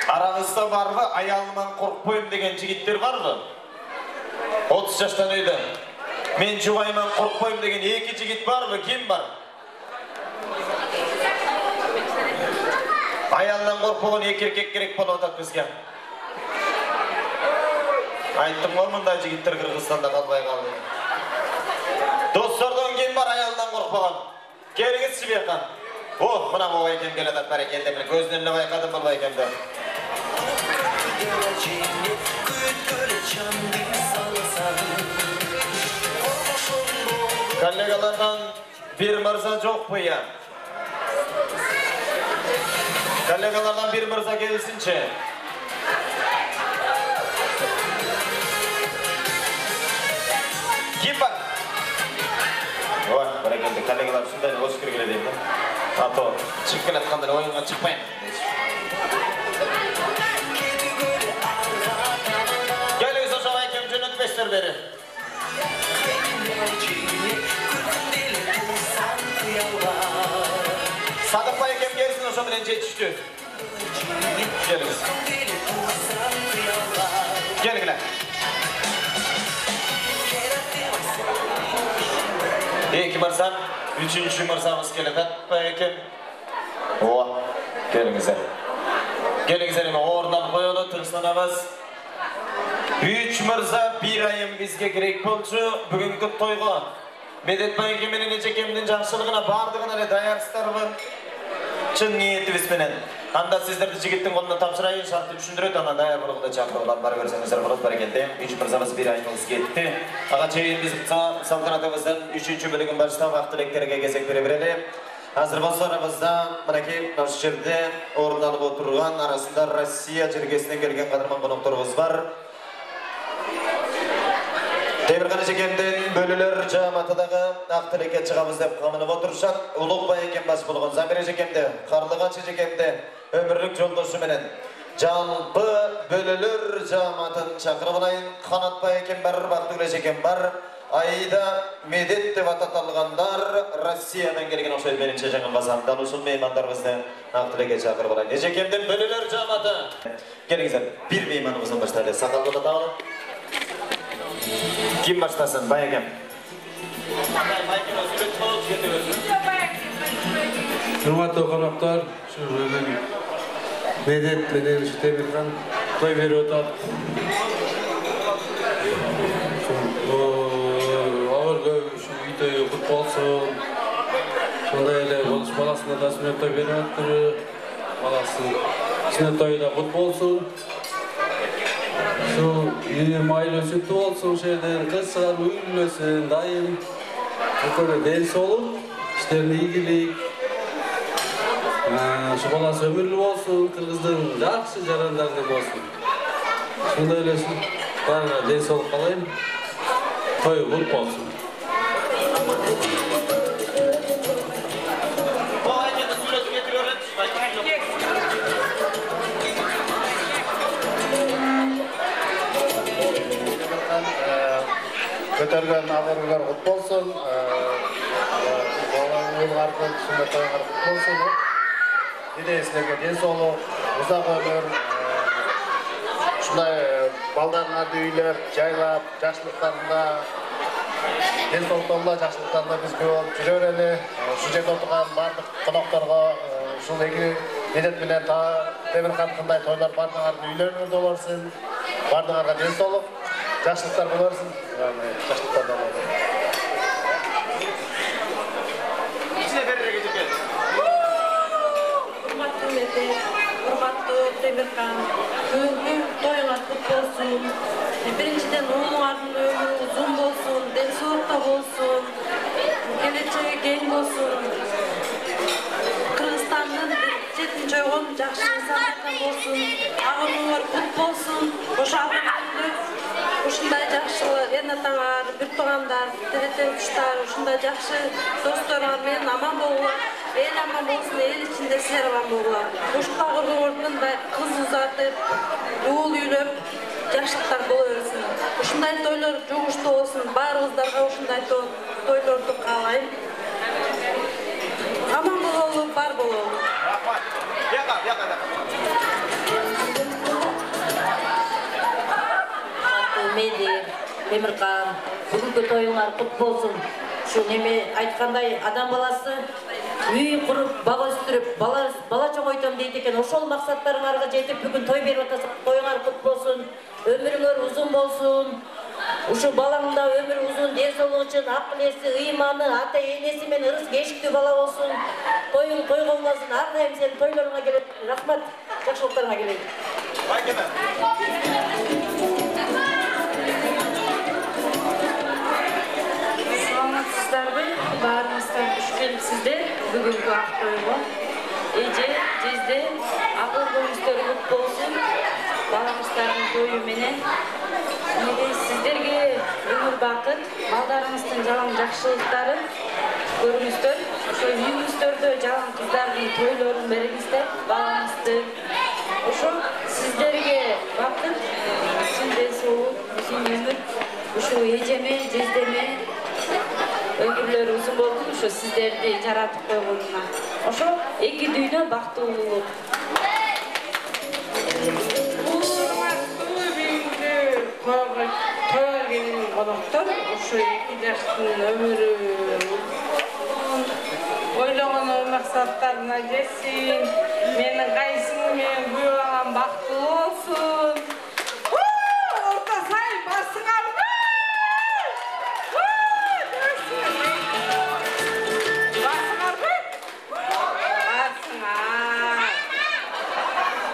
Aranızda var mı? Ayalımdan korkpoyum degen jigitler var mı? 30 yaştan öydü. Men çuvayman korkpoyum degen eki jigit var mı? Kim var? Ayaldan korkpoğun eki erkek gerek bolu otan bizge. Ayttım o mınday jigitler Kırgızstanda kalbay kaldı. Dostlardan kim var ayaldan korkpoğun? Geliniz Sibiyakan. Oh, buna bu Baykem geledat var eкен de gözünün önüne baykadım bu Baykem'de. Kollegalardan bir mırza çok bu ya. Kollegalardan bir mırza gelsinçe. Kim var? Var, bana geldi. Kollegalar şundan hoş kirgile deyim. Ato, çıkkın atkandan oyunga çıkmayın. Geliniz o zaman Baykem cünnet beşler beri. Sadık Baykem gelsin o zaman önce yetişti. Geliniz. Gelin. İki mırsam, üçüncü mırsamız geledat Baykem. О, келіңіздер. Келіңіздер, орнан қойылы тыныштанамыз. 3 мырза bir айым бізге керек болчу. Бүгінгі тойға Медет байке менен эжекемдин жакшылыгына бардыгына эле даярсыздарбы? Чын ниетибизменен. Анда сиздерди жигиттин колуна тапшырайын, шартты түшүндүрөт, анан даяр болгондо чакырылган бар көрсөңүздөр болот баракелде. 3 мырзабыз bir айыбыз кетти. Ага чейин биз салтанатыбыздын 3-чү бөлүгүн баштап ак тилектерге кезек бере берели. Азыр болсо арабызда мынакей ошол жерде орун алып отурган арасында Россия жергесинен келген кадырман конокторубуз бар. Темирхан эжекемдин бөлүлөр жааматыдагы ак тилекке чыгабыз деп камынып отурушат. Улук байекем баш болгон Замир эжекемди, Карлыгач эжекемди өмүрлүк жолдошу менен жалпы бөлүлөр жааматын чакырып алайын. Канат байекем бар, Бактыгүл эжекем бар. Айда Медет деп ататылгандар Россиядан келген ошол менимче жаңы базамда ушул меймандарыбызды ак тилекке чакырып алайын. Эжекемдин бөлүлөр жааматы. Келиңиздер, бир мейманыбыздан баштайлы. Сакалды табылып. Kim başlasın? Bayegem. Hurmatly konaklar, şu Medet menен Temирхан той берип атат. Ağır göv şu uytoyu kut bolsun. Sonday эле болуш баласына да сүннөт той берип атты. Баласы сүннөт тойу да кут болsun. Şu maylı sütü olsun şeyden kızlar uyulmasın dayım böyle ders olur işlerine ilgilik şu balası ömürlü olsun kırgızdın жақсы жарандарында olsun şunda öylesin bana ders olup kalayım toyu kutlu olsun Көтөргөн абырлар кут болсун. Балалардын сүннөт тойлары кут болсун. Силерге ден соолук, узак өмүр. Ушундай балдарыңарды үйлөп, жайлап, жакшылыктарында ден соолуктарында, жакшылыктарында биз көп болуп жүрө берели. Ушул жерде отурган бардык конокторго ушул эки Медет менен Темирхандыкындай тойлор бардыгыңардын үйлөрүңөрдө болсун. Бардыгыңарга ден соолук. Жакшылыктар боло берсин. Жакшылыктар боло берсин. İçine vererek gidip Урматтуу Медет, урматтуу Темирхан, бүгүнкү тоюңар кут болсун. Биринчиден уулуңардын өмүрү узун болсун, ден соолукта болсун, келечеги кең болсун. Кыргызстандын 7-нчи ойгон жакшы инсан айткан болсун, агымыңар кут болсун. Ошо ушундай жакшы эн атаңар, бир туугандар, теретеңиштер, ушундай жакшы досторуңар менен аман болгула. Эл аман болсун, эл ичинде силер аман болгула. Ушундай кургуңардан мындай кыз узатып, уул үйлөп, жакшылыктар боло берсин. Ушундай тойлор жугуштуу болсун, баарыбыздарга ушундай тойлорду каалайм. Аман бололу, бар бололу. Медет, Темирхан, бүгүнкү тоюңар кут болсун. Ушул неме айткандай адам баласы үй куруп, бала өстүрүп, бала чоңойтом дейт экен. Ошол максаттарыңарга жетип бүгүн той берип атасың. Тоюңар кут болсун. Өмүрүңөр узун болсун. Ушул балаңын да өмүрү узун, ден соолугу үчүн акыл-эси, ыйманы, ата-энеси менен ырыс кечиктүү бала болсун. Тоюң тойго болбосун. Ар дайым сенин тойлоруңа келет. Рахмат. Жакшылыктарыңа келет. Саламатсыздарбы? Баарыңыздар туш келипсиздер. Бүгүнкү ак тойго эже, жезде акыл көңүлдөр кут болсун. Балаңыздардын тою менен сиздерге өмүр бакыт, балдарыңыздын жалаң жакшылыктарын көрүңүздөр. Ошо үйүңүздөрдө жалаң кыздардын тойлорун бериңиздер, балаңызды. Ошо сиздерге бакыт, чын ден соолук, узун өмүр. Ушул эжеме, жездеме өмүрлөрү узун болду, ошо сиздерди жаратып койгонуна. Ошо эки дүйнө бактылуулук. Тойга келген коноктор ошо эки жаштын өмүрү ойлогон ой максаттарына жетсин. Менин кайсың менен күйөө алган бактылуу болсун. Орта сай басыңарбы? Басыңарбы? Басыңар.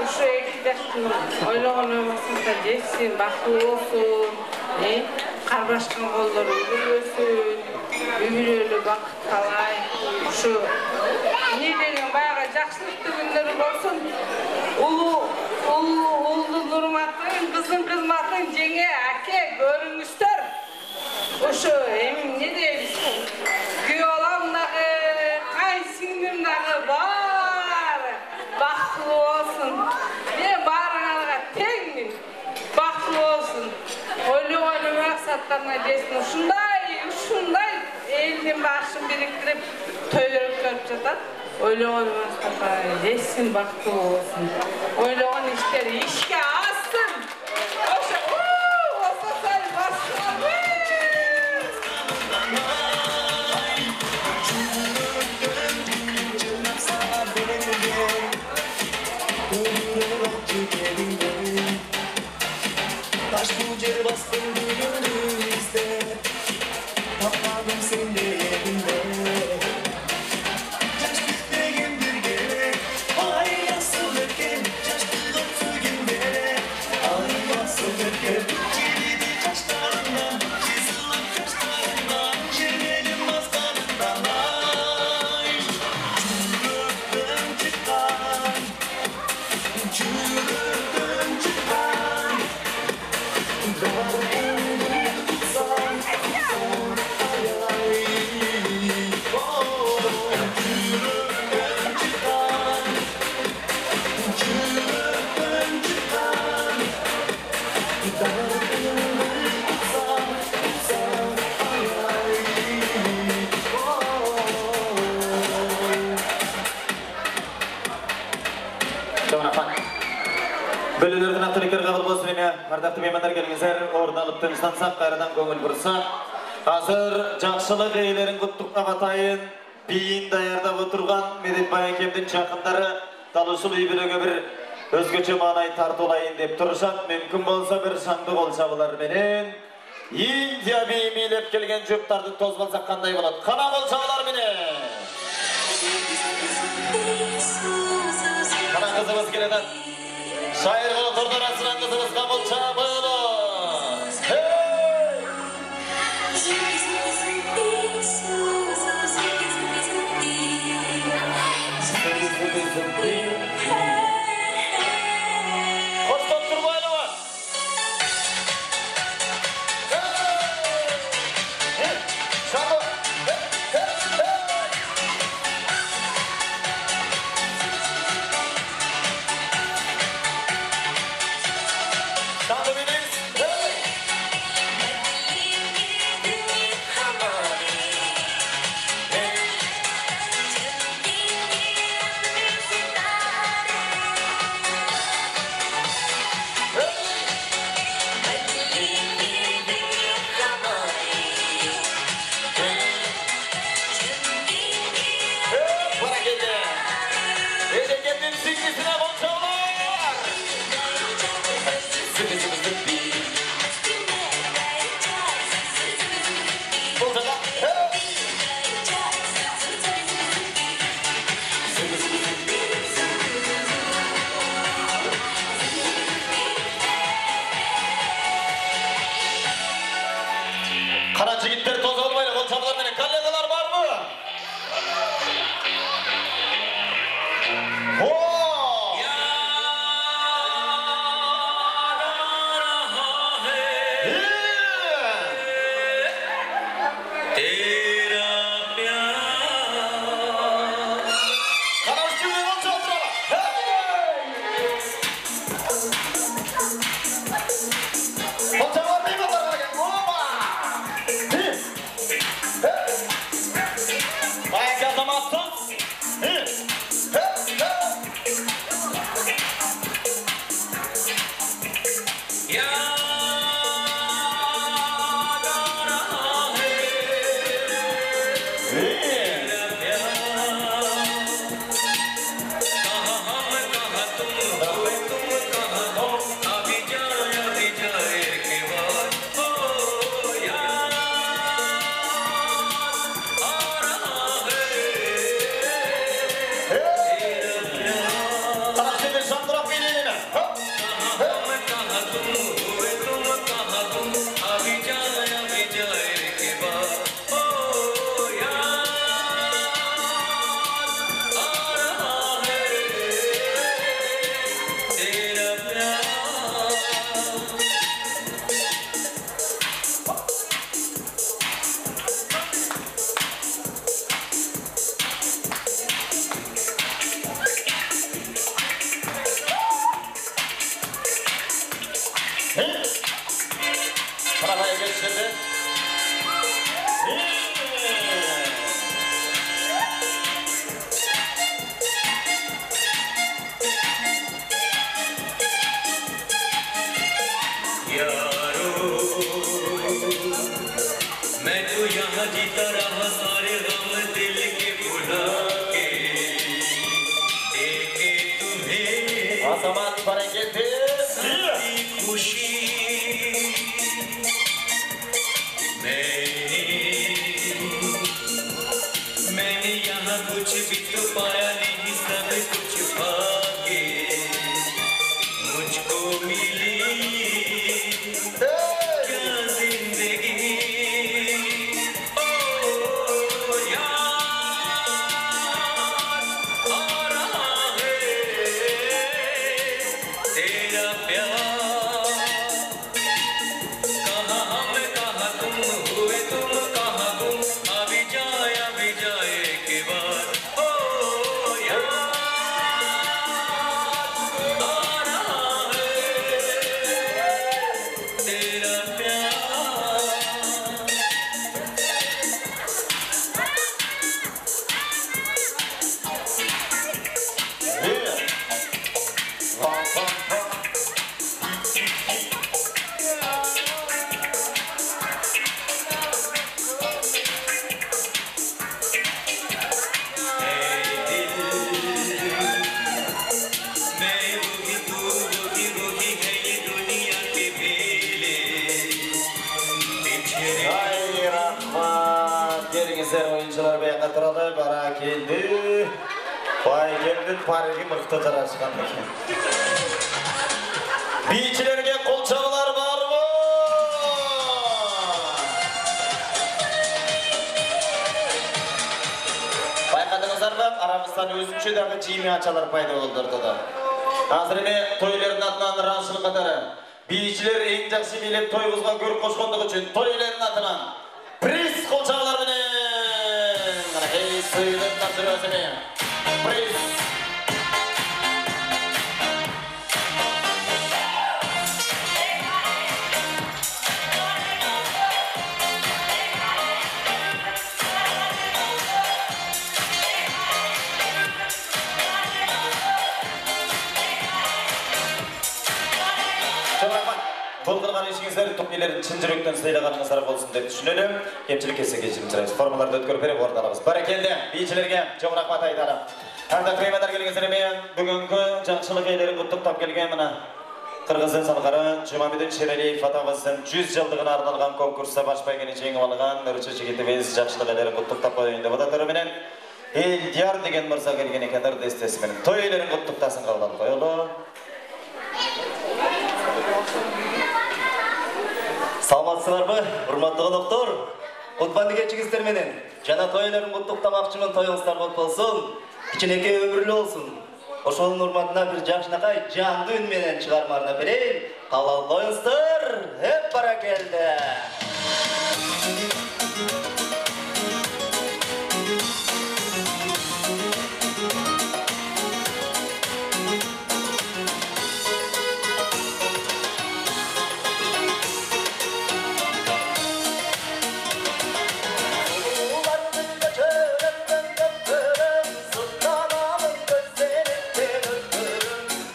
Ушу эки жаштын ойлогон ой максатына жетсин, бактылуу болсун. Карбашкан колдору үзүлбөсүн. Үй-бүлөлүү бакыт калай. Ушу эмне деген баягы жакшылыктуу күндөрү болсун. Улдун урматын, кыздын кызматын жеңе аке көрүңүздөр. Ушу эми эмне дейбиз? Күйөө алам дагы, кайсиңдим дагы бар. Бактылуу болсун. Мен баарыңарга теңмин. Бактылуу болсун. Ойлогон максаттарына жетсин. Ушундай элдин башын бириктирип тойлор өткөрүп жатат. Ойлогон максаттарына жетсин, бактылуу болсун. Ойлогон иштери ишке асын. Ошо ососай басыңарбы? Taş bu cer bastın gönlümüzde, tapmadım seni evinde. Yaş bitmeyendir gene, ay nasıl öken, yaş bulutlu günlere, ay nasıl öken. Kilidi kaşlarından, çizilen kaşlarından, çenelim maskarından, ay. Çürükten çıkan, çürükten çıkan. Bölülердің ақтылықыр қабыл болсын еме, ардақты меймандар келіңіздер, орын алып тыныштансақ, қайрадан көңіл бұрса. Қазір жақшылық ейлерін құттыққа батайын, бейін даярдап отырған Медет Баякемдің жақындары талушыл үй-бүлігі бір өзгөчө маңай тартылайын деп тұрышат. Мүмкін болса бір шаңды қол шабылар менен. Индия беймейлеп келген жүптарды тоз болса қандай болады? Қана қол шабылар менен. Қана қызымыз келеді. Şair kolu kurdur asılan kızımız kabul çabılı. Hoş doktor bu ele var. Şabı. Kara çigitler toz olmayla kol çabalar beni. Kalledalar var mı? Asamat baraketi. खुशी मैंने यहाँ कुछ भी तो पाया नहीं सब कुछ पाके मुझको मिली क्या जिंदगी ओ यार आ रहा है तेरा प्यार कहाँ हम कहाँ तुम हुए तुम कहाँ गुम अभी जाए के बाद ओ यार आ रहा है तेरा प्यार Oyuncular ve katıralı bara geldi. Vay geldin parigi mıhtı tarasıkan ekan. Biyçilerge kol çalılar var mı? Bayqadыңыздар mı? Arabistan özünçe dağı cimi açalar payda oldurdu da. Hazır eme toyların adından ranşılık atarı. Biyçiler en жақсы билеп тойымызға көріп қошқондық үшін тойлардың атынан приз қол çalılar mene. Hey, suyunu tapşırıyorsun ya. Priz. Бұл қылған ешіңіздер тұқнелерін чын жүректен сыйлағаныңыздар болсын деп düşünelim. Кемшілік кесе кешірім сұраймыз. Формаларды өткөріп беріп орындалымыз. Бәрекелді, бейшілерге жоң рахмат айтады. Ардақ меймандар келгендермен бүгінгі жақшылық иелерін құттықтап келген мына Қырғыздың салқары Жұмамедин Шералиев атамыздың 100 жылдығына арналған конкурста баш бәйгені жеңіп алған Нұрчы жігітіміз жақшылық иелерін құттықтап қойын деп ататырменен Елдияр деген мырза келген екендер дестесімен той иелерін құттықтасын қалған қойылы. Саламатсыздар бі, урматтуу коноктору. Кутманды кечиңиздер менен жана тойлорун куттуктамакчымын, тоюңуздар кут болсун, кичинекей өмүрлүү болсун. Ошонун урматына бир жакшынакай жанды үн менен чыгармарына берейин. Кабыл коюңуздар, хеп баракелде.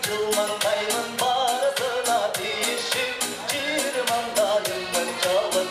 Çırmandayımın barısına dişim, çırmandayımın çalın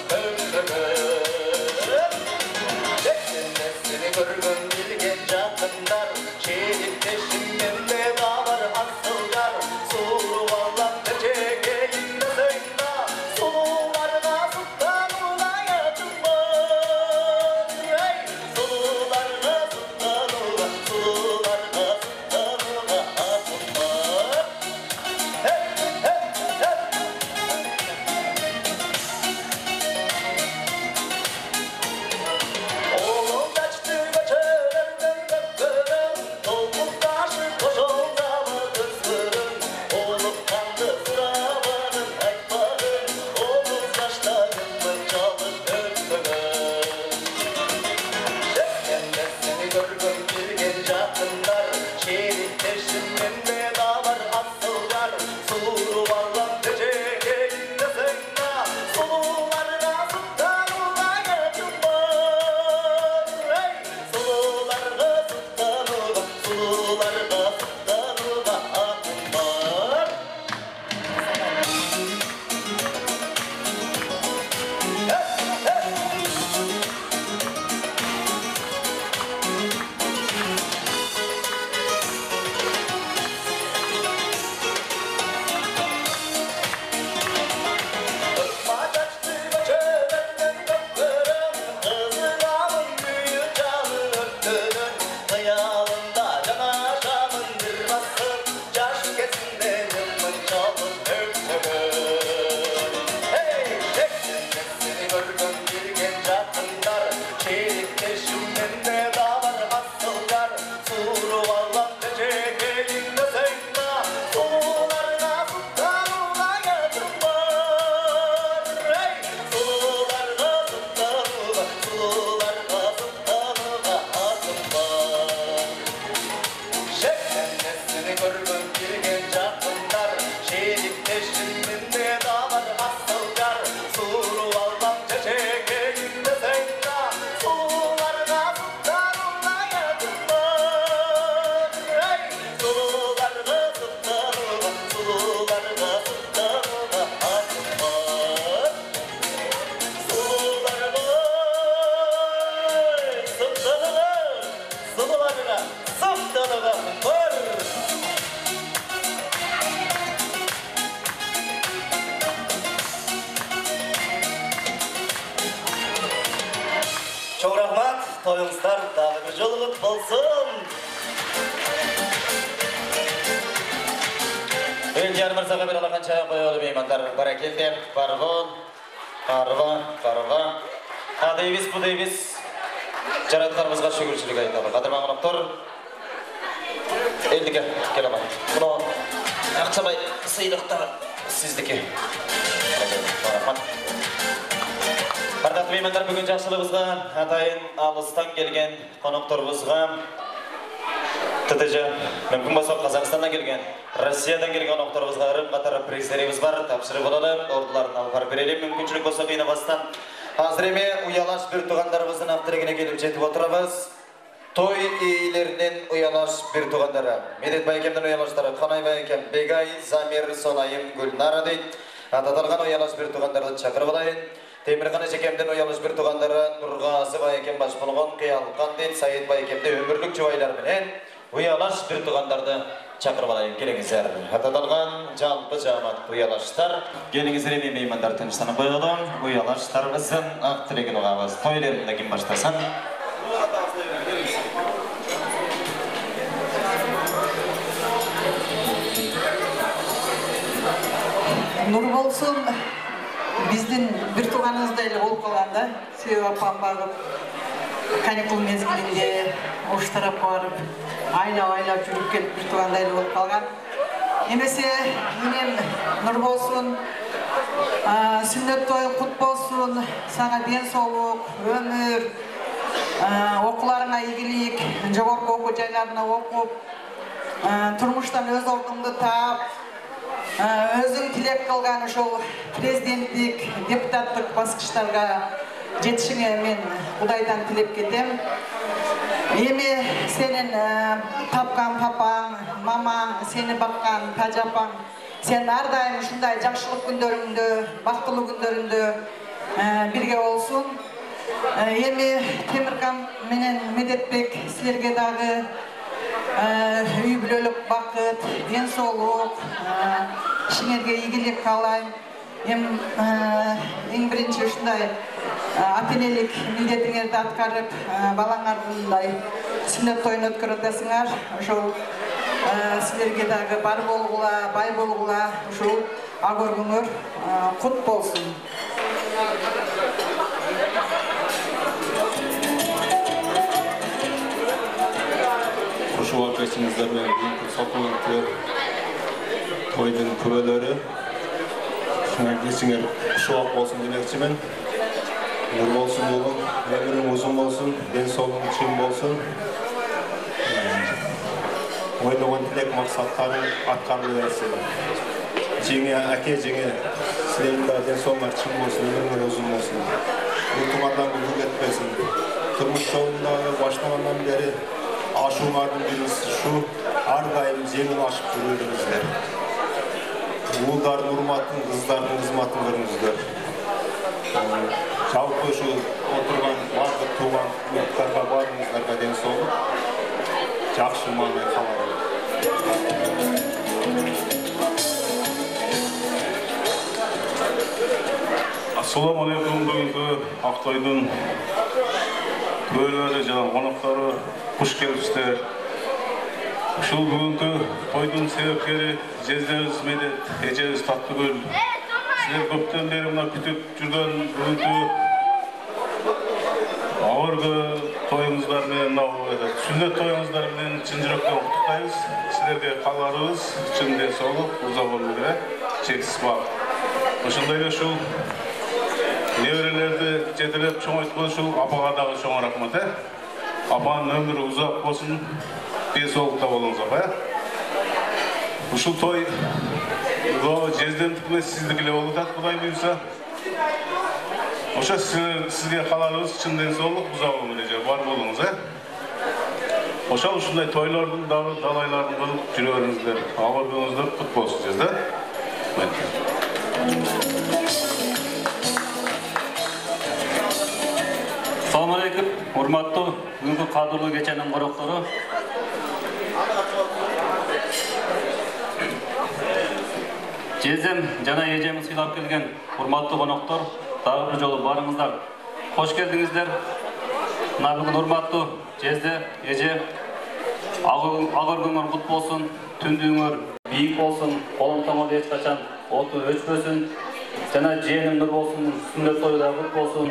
seni görgün girgen jakınlar şeritleşiminde damar asılgar suru almam çeçekeyimde seyda sulularga zıttarına yadınlar sulularga zıttarına sulularga zıttarına adımlar sulularga zıttarına sulularga zıttarına var. Çok rahmat, toyunuzlar daha bir yolculuk olsun. El yarmarsaga bir alakan çaya koyuyor meymanlar. Barakelde, parvon, parva. Ha deybiz, bu deybiz. Jaratlarımızga şükürçülük aytалы. Qadırman qonaqtar. Eldike, kelama. Bunu Akçabay sыйлыктар sizdiki. Rahmat. Ардактуу меймандар, бүгүн жакшылыгыбызга атайын алыстан келген конокторубузга ТТЖ, мүмкүн болсо Казакстандан келген, Россиядан келген конокторубузга ырым катары приздерибиз бар, тапшырып алалы, ордуларын алып барып берели. Мүмкүнчүлүк болсо кыйнабастан азыр эми уялаш бир туугандарыбыздын авторигине келип жетип отурабыз. Той иелеринин уялаш бир туугандары, Медет байкемдин уялаштары Канай байкем, Бегай, Замир, Сонайым, Гүлнара дейт. Ататалган уялаш бир туугандарды чакырып алайын. Темирхан эжекемдин уялаш бир туугандары Нургазы байкем баш болгон, Кыялкан дейт. Саид байкемде өмүрлүк жубайлар менен уялаш бир туугандарды чакырып алайын. Келиңиздер. Ататалган жалпы жамаат уялаштар, келиңиздер эми меймандар тынчтанып коелу. Уялаштарыбыздын ак тилегин угабыз. Тойлорунда ким баштасан? Нур болсун, биздин бир тууганыбыздай эле болуп калган да. Себеби апам багып, каникул мезгилинде ош тарапка барып, айлап жүрүп келип бир туугандай эле болуп калган. Эмесе менен Нур болсун, сүннөт тойуң кут болсун, сага ден соолук, өмүр, окууларыңа ийгилик, жогорку окуу жайларына окуп, турмуштан өз ордуңду таап, өзүң тилек кылган ошол президенттик, депутаттык баскычтарга жетишиңе мен Кудайдан тилеп кетем. Эми сенин тапкан папаң, мамаң, сени баккан тажапаң, сен ар дайым ушундай жакшылык күндөрүңдө, бактылуу күндөрүңдө бирге болсун. Эми Темиркан менен Медетбек силерге дагы үй бүлөлүк бакыт, ден соолук, ишиңерге ийгилик каалайм. Эң биринчи ушундай ата-энелик милдетиңерди аткарып, балаңардындай сүннөт тоюн өткөрүп атасыңар. Ошол силерге дагы бар болгула, бай болгула, ушул ак өргүңөр кут болсун. Ушул аркасыңыздар менен салтанаттуу тойдун күбөлөрү кечиңер шуак болсун демекчимин. Нур болсун уулум, өмүрүң узун болсун, ден соолугуң чың болсун. Ойлогон тилек максаттарың аткарыла берсин. Жеңе, аке жеңе, силердин дагы ден соолугуңар чың болсун, өмүрүңөр узун болсун. Бул тумардан күлгү кетпесин. Турмуш жолундагы баштагандан бери ашуулардын бирisi şu, ар дайым жеңил ашып жүрүңүздөр. Уулдардын урматын, кыздардын кызматын көрүңүздөр. Жалпы ушу отурган бардык тууган уктарга баарыңыздарга ден соолук, жакшы маанай каалайм. Assalamu alaikum, бүгүнкү Актойдун көөлөрү жана коноктору куш келипсиздер. Ушул бүгүнкү тойдун себепкери жездебиз Медет, эжебиз Таттыгүл. Силер көптөн бери мына күтүп жүргөн бүгүнкү авыргы тоюңуздар менен, сүннөт тоюңуздар менен чын жүрөктөн куттуктайбыз. Силерге кааларыбыз чын ден соолук, узак өмүргө, чексиз бакыт. Ошондой эле ушул неберелерди жетелеп чоңойткон ушул апага дагы чоң рахмат. Апанын өмүрү узак болсун, ден соолукта болуңуз апа. Ушул той жездемдик сиздики эле болуп атат, Кудай буйрса. Ошо сизге кааларыбыз чын ден соолук, бузабы менен бар болуңуз, Ошол ушундай тойлордун дагы далайларын кылып жүрө бериңиздер. Абыргыңыздар кут болсун жезде. Assalamu alaikum, урматтуу бүгүнкү кадырлуу кеченин короктору. Жездем жана эжемин сыйлап келген урматтуу коноктор, дагы бир жолу барыңыздар. Кош келдиңиздер. Мына бүгүн урматтуу жезде, эже, ак өргөңөр кут болсун, түндүңөр бийик болсун, колун тоңор эч качан оту өчпөсүн, жана жээним нур болсун, сүннөт тою да кут болсун.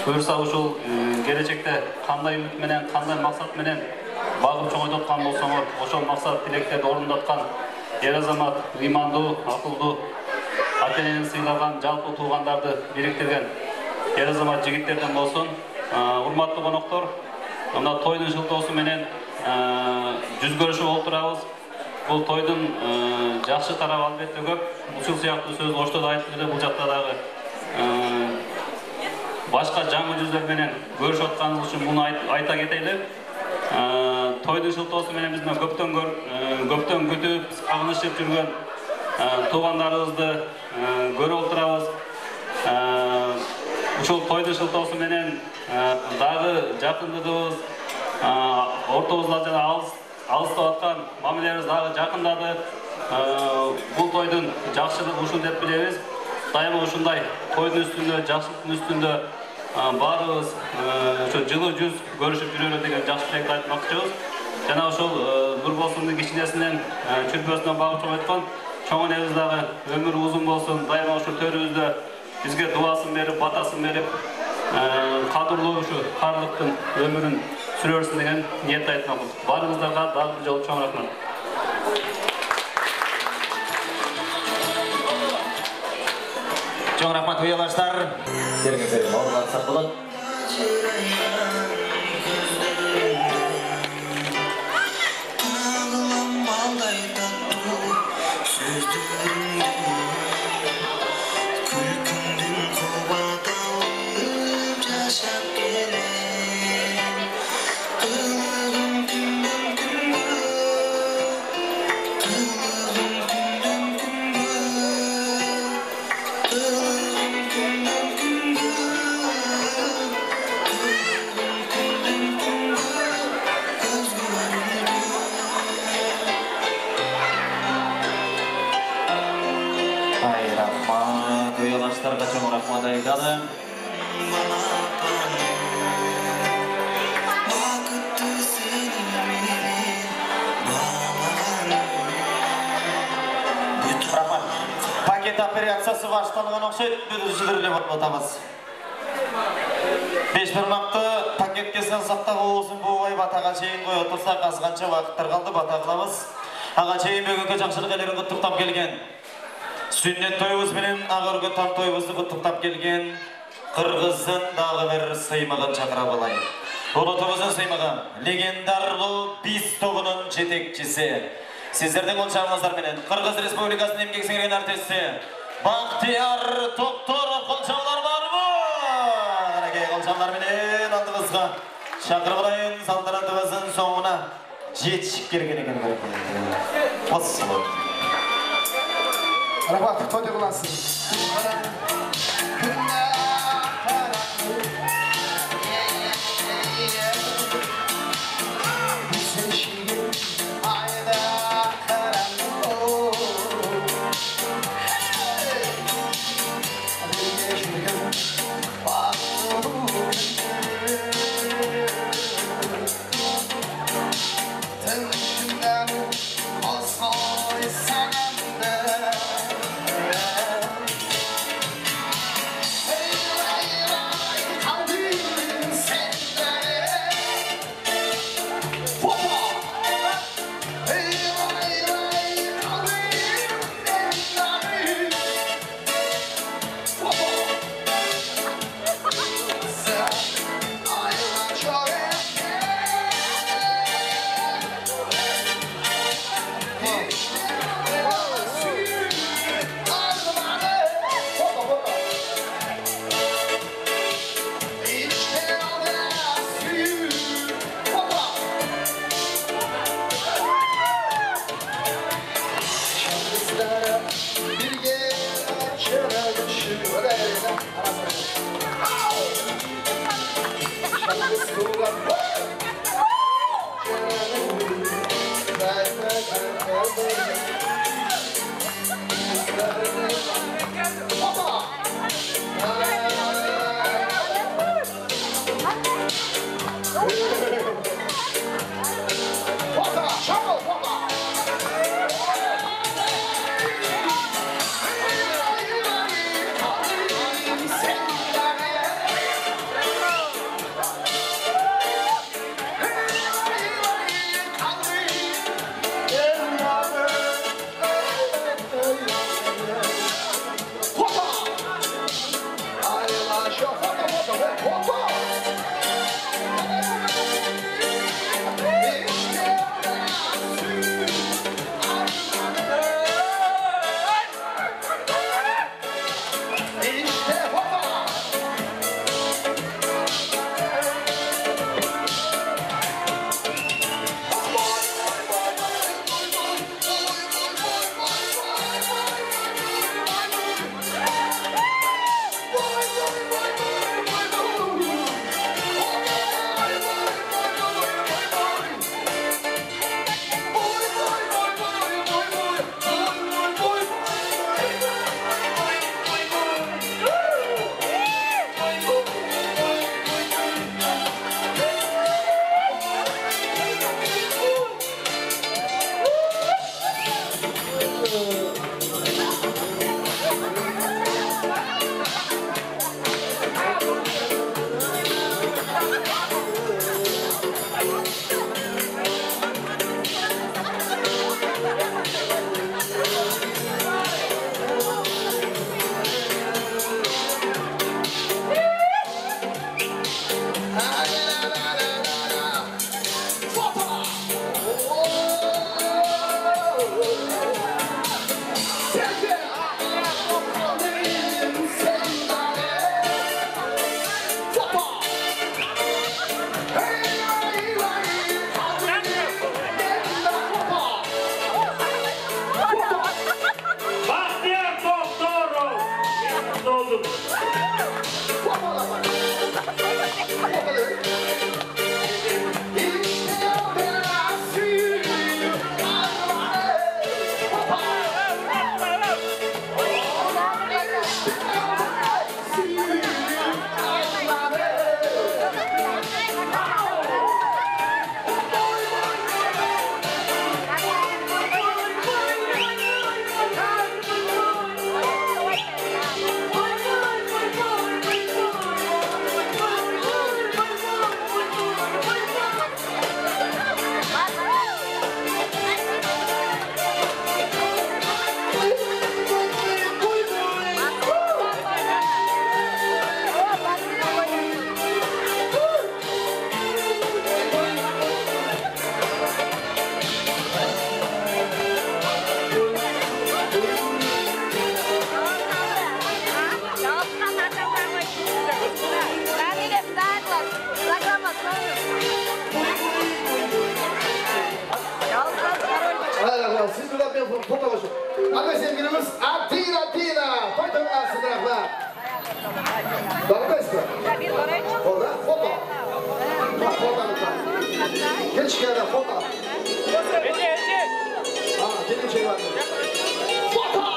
Буюрса ушул келечекте кандай үмүт менен, кандай максат менен багып чоңойткан болсоңор, ошол максат тилектерди орундаткан эр азамат, ыймандуу, акылдуу, ата-энени сыйлаган, жалпы туугандарды бириктирген эр азамат жигиттерден болсун. Урматтуу коноктор, мына тойдун шылтоосу менен жүз көрүшүп олтурабыз. Бул тойдун жакшы тарабы албетте көп. Ушул сыяктуу сөз ошто да айтып эле, бул жакта дагы башка жаңы жүздөр менен көрүшүп атканыбыз үчүн муну айта кетели. Тойдун шылтоосу менен биз көптөн күтүп, сагынышып жүргөн туугандарыбызды көрүп отурабыз. Ушул тойдун шылтоосу менен дагы жакындыгыбыз, ортобузда жана алыстап аткан мамилебиз дагы жакындады. Бул тойдун жакшылыгы ушул деп билебиз. Дайыма ушундай тойдун үстүндө, жакшылыктын үстүндө баарыбыз жылуу жүз көрүшүп жүрөлү деген жакшы тилекти айтмакчыбыз. Жана ошол Нурболсундун кичинесинен чүрпөсүнөн багып чоңойткон чоң энебиз дагы өмүрү узун болсун, дайыма ушул төрүбүздө бизге дуасын берип, батасын берип, кадырлуу ушу карлыктын өмүрүн сүрөрсүн деген ниет айтмакбыз. Баарыңыздарга дагы бир жолу чоң рахмат. Чоң рахмат уялаштар. Келиңиздер, алып атсак болот. Чоң рахмат айтады. Рахмат. Пакет операциясы башталган окшойт, бүдүрчүлөр деп атабыз. 5 бармакты пакетке сактап болсун, буубай батага чейин кое отурсак, азганча вакыттар калды, бата кылабыз. Ага чейин бүгүнкү жакшылык элерин куттуктап келген. Сүннет тойыбыз менен агыргы там тойыбызды куттуктап келген Кыргыздын дагы бир сыймыгын чакыра алайык. Улутубуздун сыймыгы, легендарлуу биз тобунун жетекчиси. Сиздердин колчагыңыздар менен Кыргыз Республикасынын эмгек сиңирген артисти Бактияр Токторов колчаулар барбы? Анакей колчаулар менен алдыбызга чакырып алайын, салтанатыбыздын соңуна жетишип келген экен балким. Осылы. Рахмат, тойды кыласың. foto olsun. Hadi sevgilimiz Atina. Foto alsın taraflar. Doğru mu? Orada foto. Bak foto lütfen. Geç kere foto. Gelin şey var. Foto!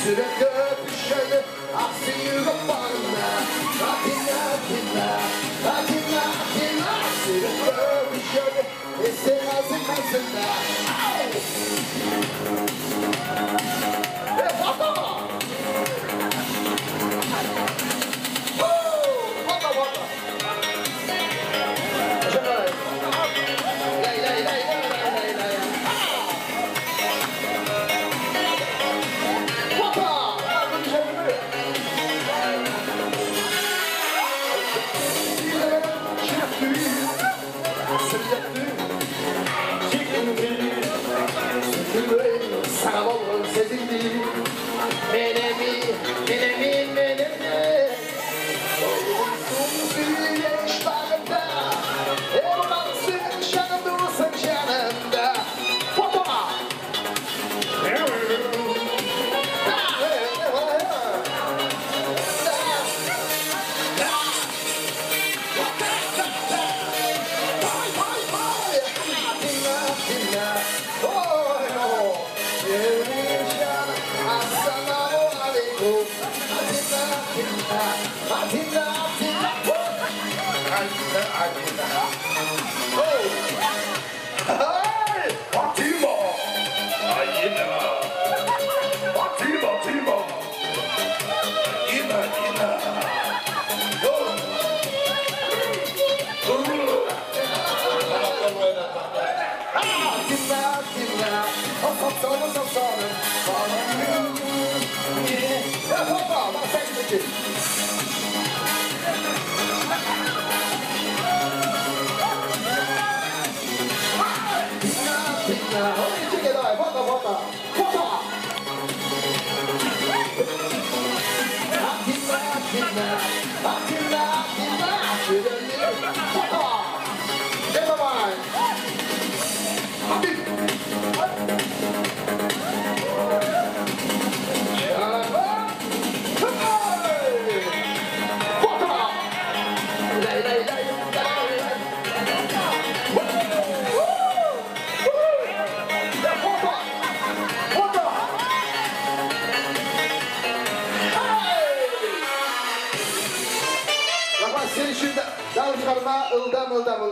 Sürekli öpüşelim, aksın yürüp bana. Atina, sürekli öpüşelim, isteyin azın da. Foto!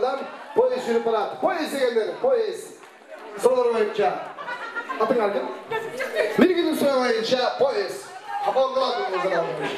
Ildam. Poyez yürüp bırak. Poyez degenler. Poyez. Sorular boyunca. Atın arkın. Bir günün süre boyunca poyez. Hava kıladığımızdan almış.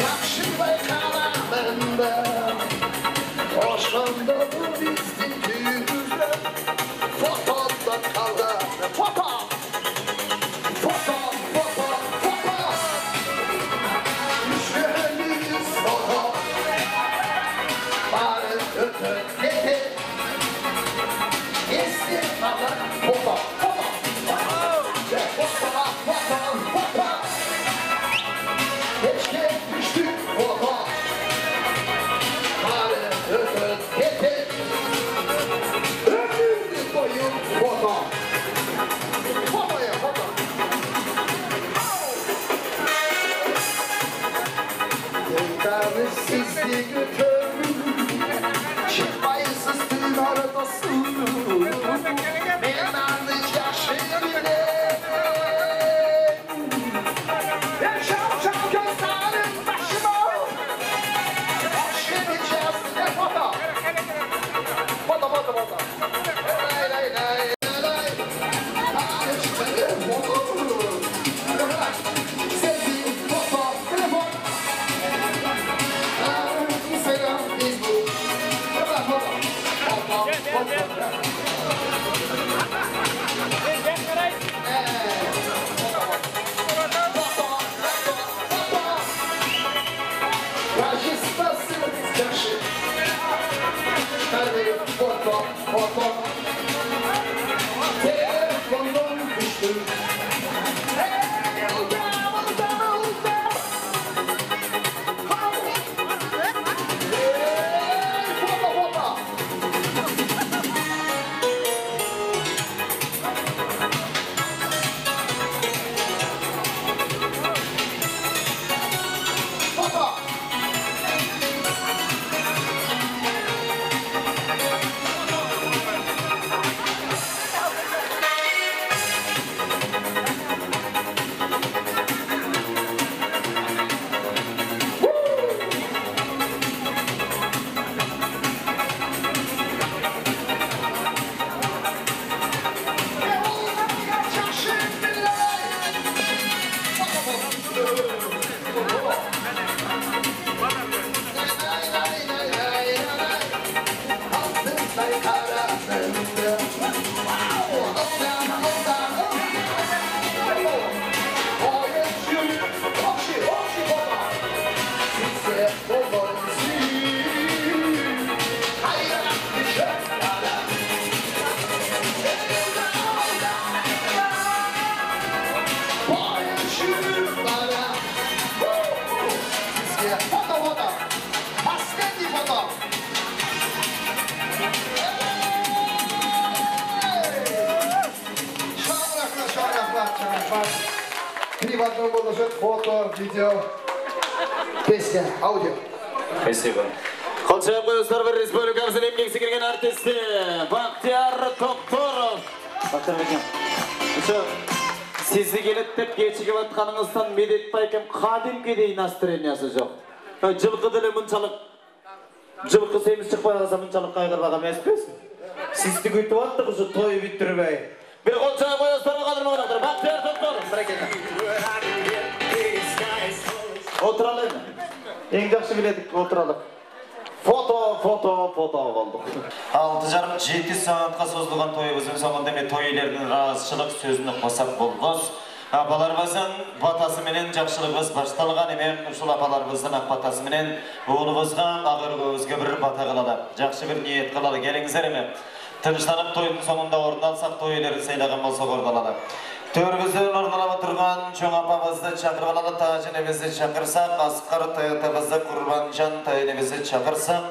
Yakşı baykalandım ben. Oşanda bu bizim düğümüzde. Foto'da kaldı. Foto. Foto. Foto. Foto. Müşterimiz foto. Bari öte getir. İstifada foto. Foto. Foto. Foto. Foto. Keşke düştük foto. Bari öte getir. Ömür boyu foto. Fotoya foto. Yıkanır sizli götür. Çıkmayısız dün aradasın. Ben almış yaşını bile. Yaşam çok gözlerim başıma. Başlayacağız ne foto. Foto foto foto. Lay lay lay lay. Selfie, foto, telefon. Instagram, Facebook. Foto, foto, foto. Foto, foto. Telefondan düştüm. Приватного будут фото, видео, песня, аудио. Спасибо. Холчаев Коюстар бір республикамыздың еңбек сіңірген артисті Бақтияр Тоқтаров. Бақтияр Бекем. Сізді келет деп кешігіп атқаныңыздан медет байкем қадимге дейін настроениясы жоқ. Жылқы ділі мұншалық, жылқы семіз шықпай қалса мұншалық қайғырбаға мәспесін. Сізді көйтіп аттық ұшы тойы біттірмей. Bir Холчаев Коюстарға қалдырма қонақтар. Бақтияр Тоқтаров. Отыралайын. Ең жақсы біледік, отыралық. Foto болдық. 6,5-7 сағатқа созылған тойымыздың соңында той иелерінің разышылық сөзіні қосақ болғыз. Апаларымыздың батасы менен жақшылығыз башталған емен, ұшыл апаларымыздың ақ батасы менен оғылығызға, ағырғызға бір бата қылады. Жақшы бір ниет қылады. Келіңіздер еме. Тыныштанып тойдың соңында орын алсақ, той иелерін сайлаған болса орындалады. Төрімізден орналап тұрған чоң апамызды шақырып алады, тажынымызды шақырсақ, Асқар Тойотамызды Құрбанжан тайынымызды шақырсақ,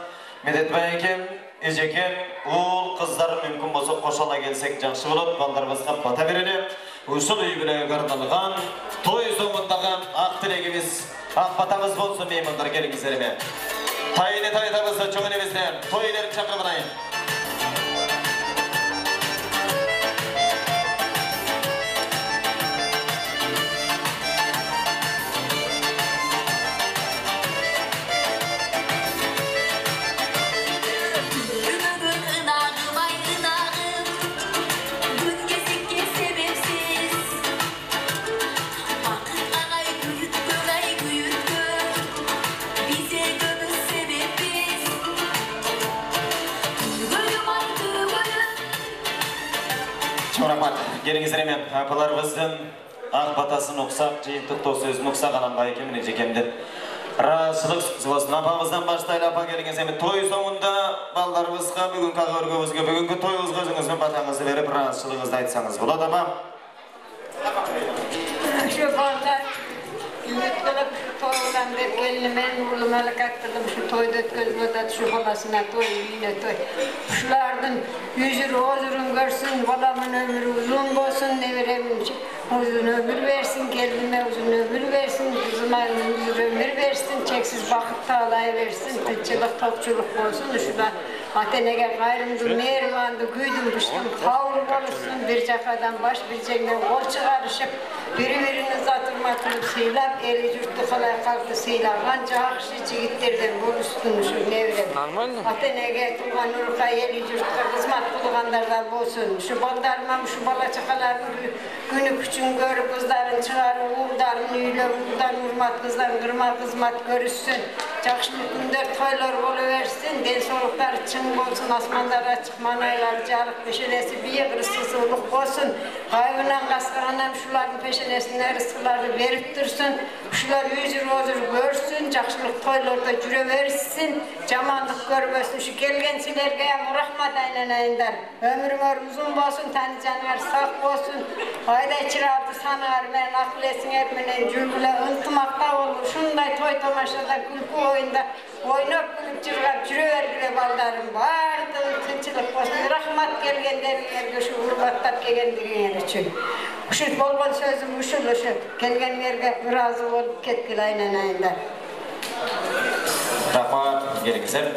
Медет байекем, ежекем, ол қыздар мүмкін болса қошала келсек жақсы болып, балдарымызға бата берелі. Ұшыл үйгілігі арналған той соңындағы ақ тілегіміз, ақ батамыз болсын меймандар келіңіздеріме. Тайыны тайтамызды чоң інімізден той иелерін шақырып алайын. Gün gezikki sebepsiz Bakın ağay gülüp келіңіздер емен апаларымыздың ақ батасын ұқсақ, жиынтық дос сөзін ұқсақ анамға екеміне жекемдер. Разылық болсын. Апамыздан баштайлы апа келіңіз емен. Той соңында балдарымызға, бүгінгі ағыргөбізге, бүгінгі тойыңызға өзіңізбен батаңызды беріп, разылығызды айтсаңыз болады апа. Şu ballar ümit kılıp toydan bir gelinimen uğurlamalı kaktırdım. Şu toyda ötközmeden şu balasına toy, yine toy. Şulardan yüzür huzurun görsün, balamın ömrü uzun olsun, ne vereyim. Uzun ömür versin, gelinime uzun ömür versin, kızıma uzun ömür versin, çeksiz vakit tağlaya versin, tüççülük, tokçuluk olsun. Şurada Atenege gayrımdı, mervandı, güydüm, düştüm, kavur olsun, bir cakadan baş, bir cengden kol çıkarışıp, birini zatırmatılıp sıylap, eli yurtlu kalay kalktı sıylağan, cahakşı çigitlerden bu üstünü şu nevrem. Atenege tuğan urka, eli yurtlu kızmat bulganlardan olsun. Şu baldarmam, şu bala çakaların günü küçün görüp kızların çıkarı, uğurdarın üyle, uğurdan urmat kızdan, kırma kızmat görüşsün. Жақшылық күндер тойлар болуверсін, денсаулықтар чың болсын, асмандар açık, manaylar жарық, пешенесі биік, рысқысы ұлық болсын. Қайбынан қасқағаннан шулардың пешенесіне рысқыларды беріп тұрсын. Шулар өзір көрсін, жақшылық тойларда жүре берсін, жамандық көрбөсін. Şu келген сілерге рахмат айнанайындар. Өміріңер ұзын болсын, тәні жаныңар сақ болсын. Айдай чыралды санағар мен ақыл есіңер менен жүргілі ынтымақта olur. Шундай той тамашада күлкі oyunda oynap gülüp çırgap жүрөгүлө балдарым бардыгы тынчылык болсун. Рахмат келгендериңерге ушу урматтап келгендигиңер үчүн. Ушу болгон сөзүм ушул ушу келгениңерге ыраазы болуп кеткиле айнанайындар. Рахмат келиңиздер.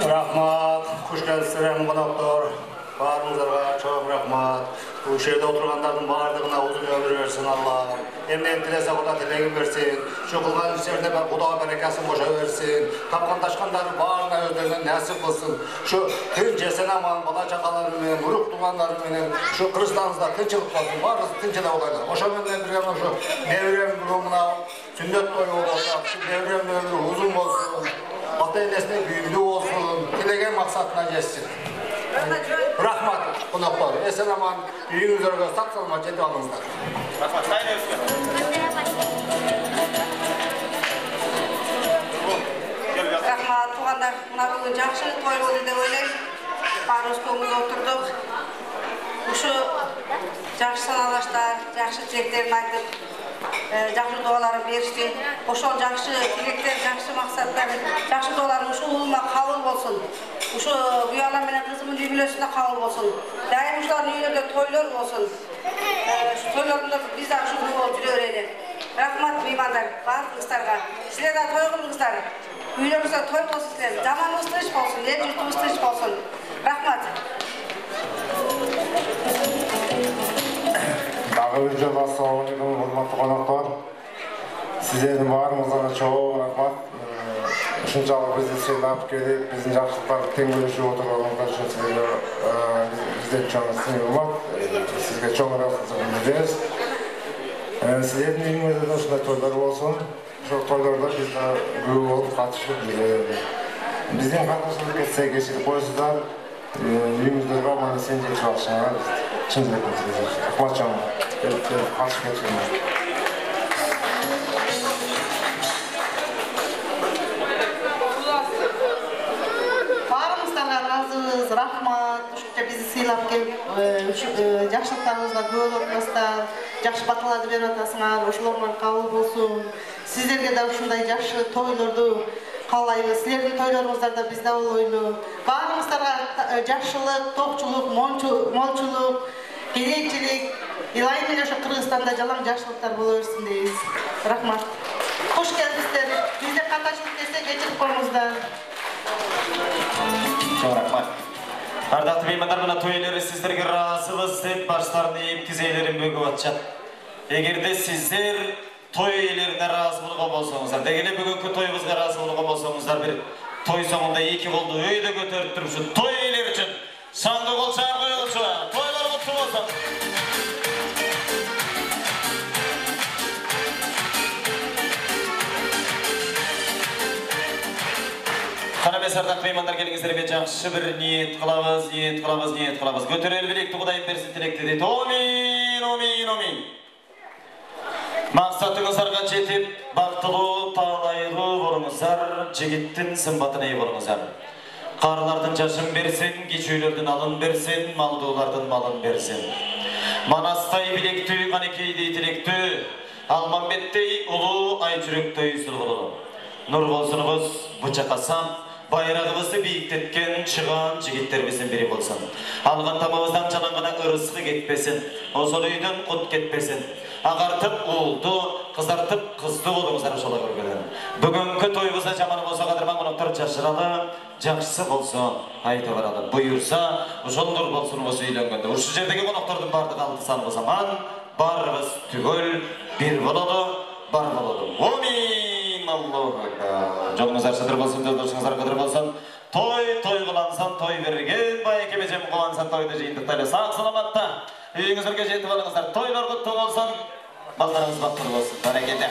Рахмат, куш келипсиздер коноктор. Барыңыздарга чоң рахмат. Bu şehirde oturganların bardığına uzun ömür versin Allah. Emniyet dilese burada dileğim versin. Şu kılgan işlerde Kuda berekasını boşa versin. Kapkan taşkanların bağırına özlerine nasip kılsın. Şu tüm cesen aman, bala çakalarının, buruk dumanlarının, şu Kırıstanızda tınçılık olsun. Varız tınçılık olaylar. Boşa benden bir yana şu devrem durumuna sünnet toyu olacak. Şu devrem ömrü uzun olsun. Ata enesine büyüklü olsun. Dilegen maksatına geçsin. Rahmat konaklar. Esen aman büyüğünüzlerine sağ salma ciddi alınızlar. Rahmat. Sayın Özgür. Rahmat. Tuğanda buna bugün жақсы той болды деп ойлаймын. Барымыз көңіл отырдық. Ушу жақсы саналаштар, жақсы тілектерін айтып, жақсы дуаларын берішті. Ошол жақсы тілектер, жақсы мақсаттар, жақсы дуаларын ушу ұлыма қабыл болсын. Ушу бұяла менен қызымын үйбілесінде қабыл болсын. Дайым ушылардың үйлерде тойлар болсын. Şu toylarında biz de şu болып жүре берелер. Рахмат меймандар, барлықтарыңыздарға. Сіздер де той қылыңыздар. Үйлеріңізде той болсын сіздер. Жаманыңыз тыныш болсын, ел жұртыңыз тыныш болсын. Рахмат. Дағылынша ассалаумағалейкум, құрметті қонақтар. Сіздердің барыңызға чоң рахмат. Ушунчалык бизди сыйлап келип, биздин жакшылыктарды тең бөлүшүп отурганыңыздар үчүн силерге бизден чоң сыйынат. Сизге чоң рахмат билдиребиз. Силердин үйүңүздө да ушундай тойлор болсун. Ошол тойлордо биз да көп болуп катышып, биздин катышып кетсе кечирип коесуздар. Үйүңүздөргө аман эсен жетип алышыңар чын жүрөктөн тилейбиз. Рахмат чоң. Катышып кетиңер. Рахмат, ушунча бизди сыйлап келип, жакшылыктарыңызга көп отурасыздар, жакшы баталарды берип атасыңар, ошолордон кабыл болсун. Сиздерге да ушундай жакшы тойлорду каалайбыз. Силердин тойлоруңуздар да бизде болойлу. Баарыңыздарга жакшылык, токчулук, молчулук, келечилик, илайым эле ошо Кыргызстанда жалаң жакшылыктар боло берсин дейбиз. Рахмат. Кош келипсиздер. Бизде катышып келсе кечирип коюңуздар. Чоң рахмат. Ардактуу меймандар, мына той ээлери сиздерге ыраазыбыз деп баштарын ийип кизейлерин бөгүп атышат. Эгерде сиздер той ээлерине ыраазы болгон болсоңуздар, деги эле бүгүнкү тоюбузга ыраазы болгон болсоңуздар, бир той соңунда эки колду өйдө көтөрүп туруп ушу той ээлери үчүн саңды кол чаап коелучу. Тойлор куттуу болсун. Қана бес ардактуу меймандар, келиңиздер, жакшы бир ниет кылабыз. Көтөрөлүп билекти, Кудайым берсин тилекти дейт. Амин. Максатыңыздарга жетип, бактылуу, таалайлуу болуңуздар, жигиттин сымбатына ээ болуңуздар. Карылардын жашын берсин, кичүүлөрдүн алын берсин, малдуулардын малын берсин. Манастай билектүү, канекейдей тилектүү, Алмамбеттей улуу, ай жүрөктөй сулгулуу. Нур болсунуңуз бычакасам, байрагыбызды бийиктеткен чыган жигиттерибиздин бири болсун. Алган тамабыздан жанан гана ырыскы кетпесин, ошол үйдөн кут кетпесин. Агартып уулду, кызартып кызды болуңуздар ошоло көргөнү. Бүгүнкү тойбузда жаман болсо кадырман коноктор жашыралы, жакшысы болсо айта баралы. Буюрса, ошондор болсунуңуз үйлөнгөндө. Ушу жердеги коноктордун бардыгы 6 сан заман, барыбыз түгөл бир бололу, бар бололу. Амин. Аллаху акбар. Жолуңуздар сыдыр болсун, жолдошуңуздар кыдыр болсун. Той кылансан, той берген, байке бежем кылансан, тойду жыйынтыктайлы сак саламатта. Үйүңүзгө жетип алыңыздар. Тойлор куттуу болсун. Балдарыңыз бактылуу болсун. Баракелде.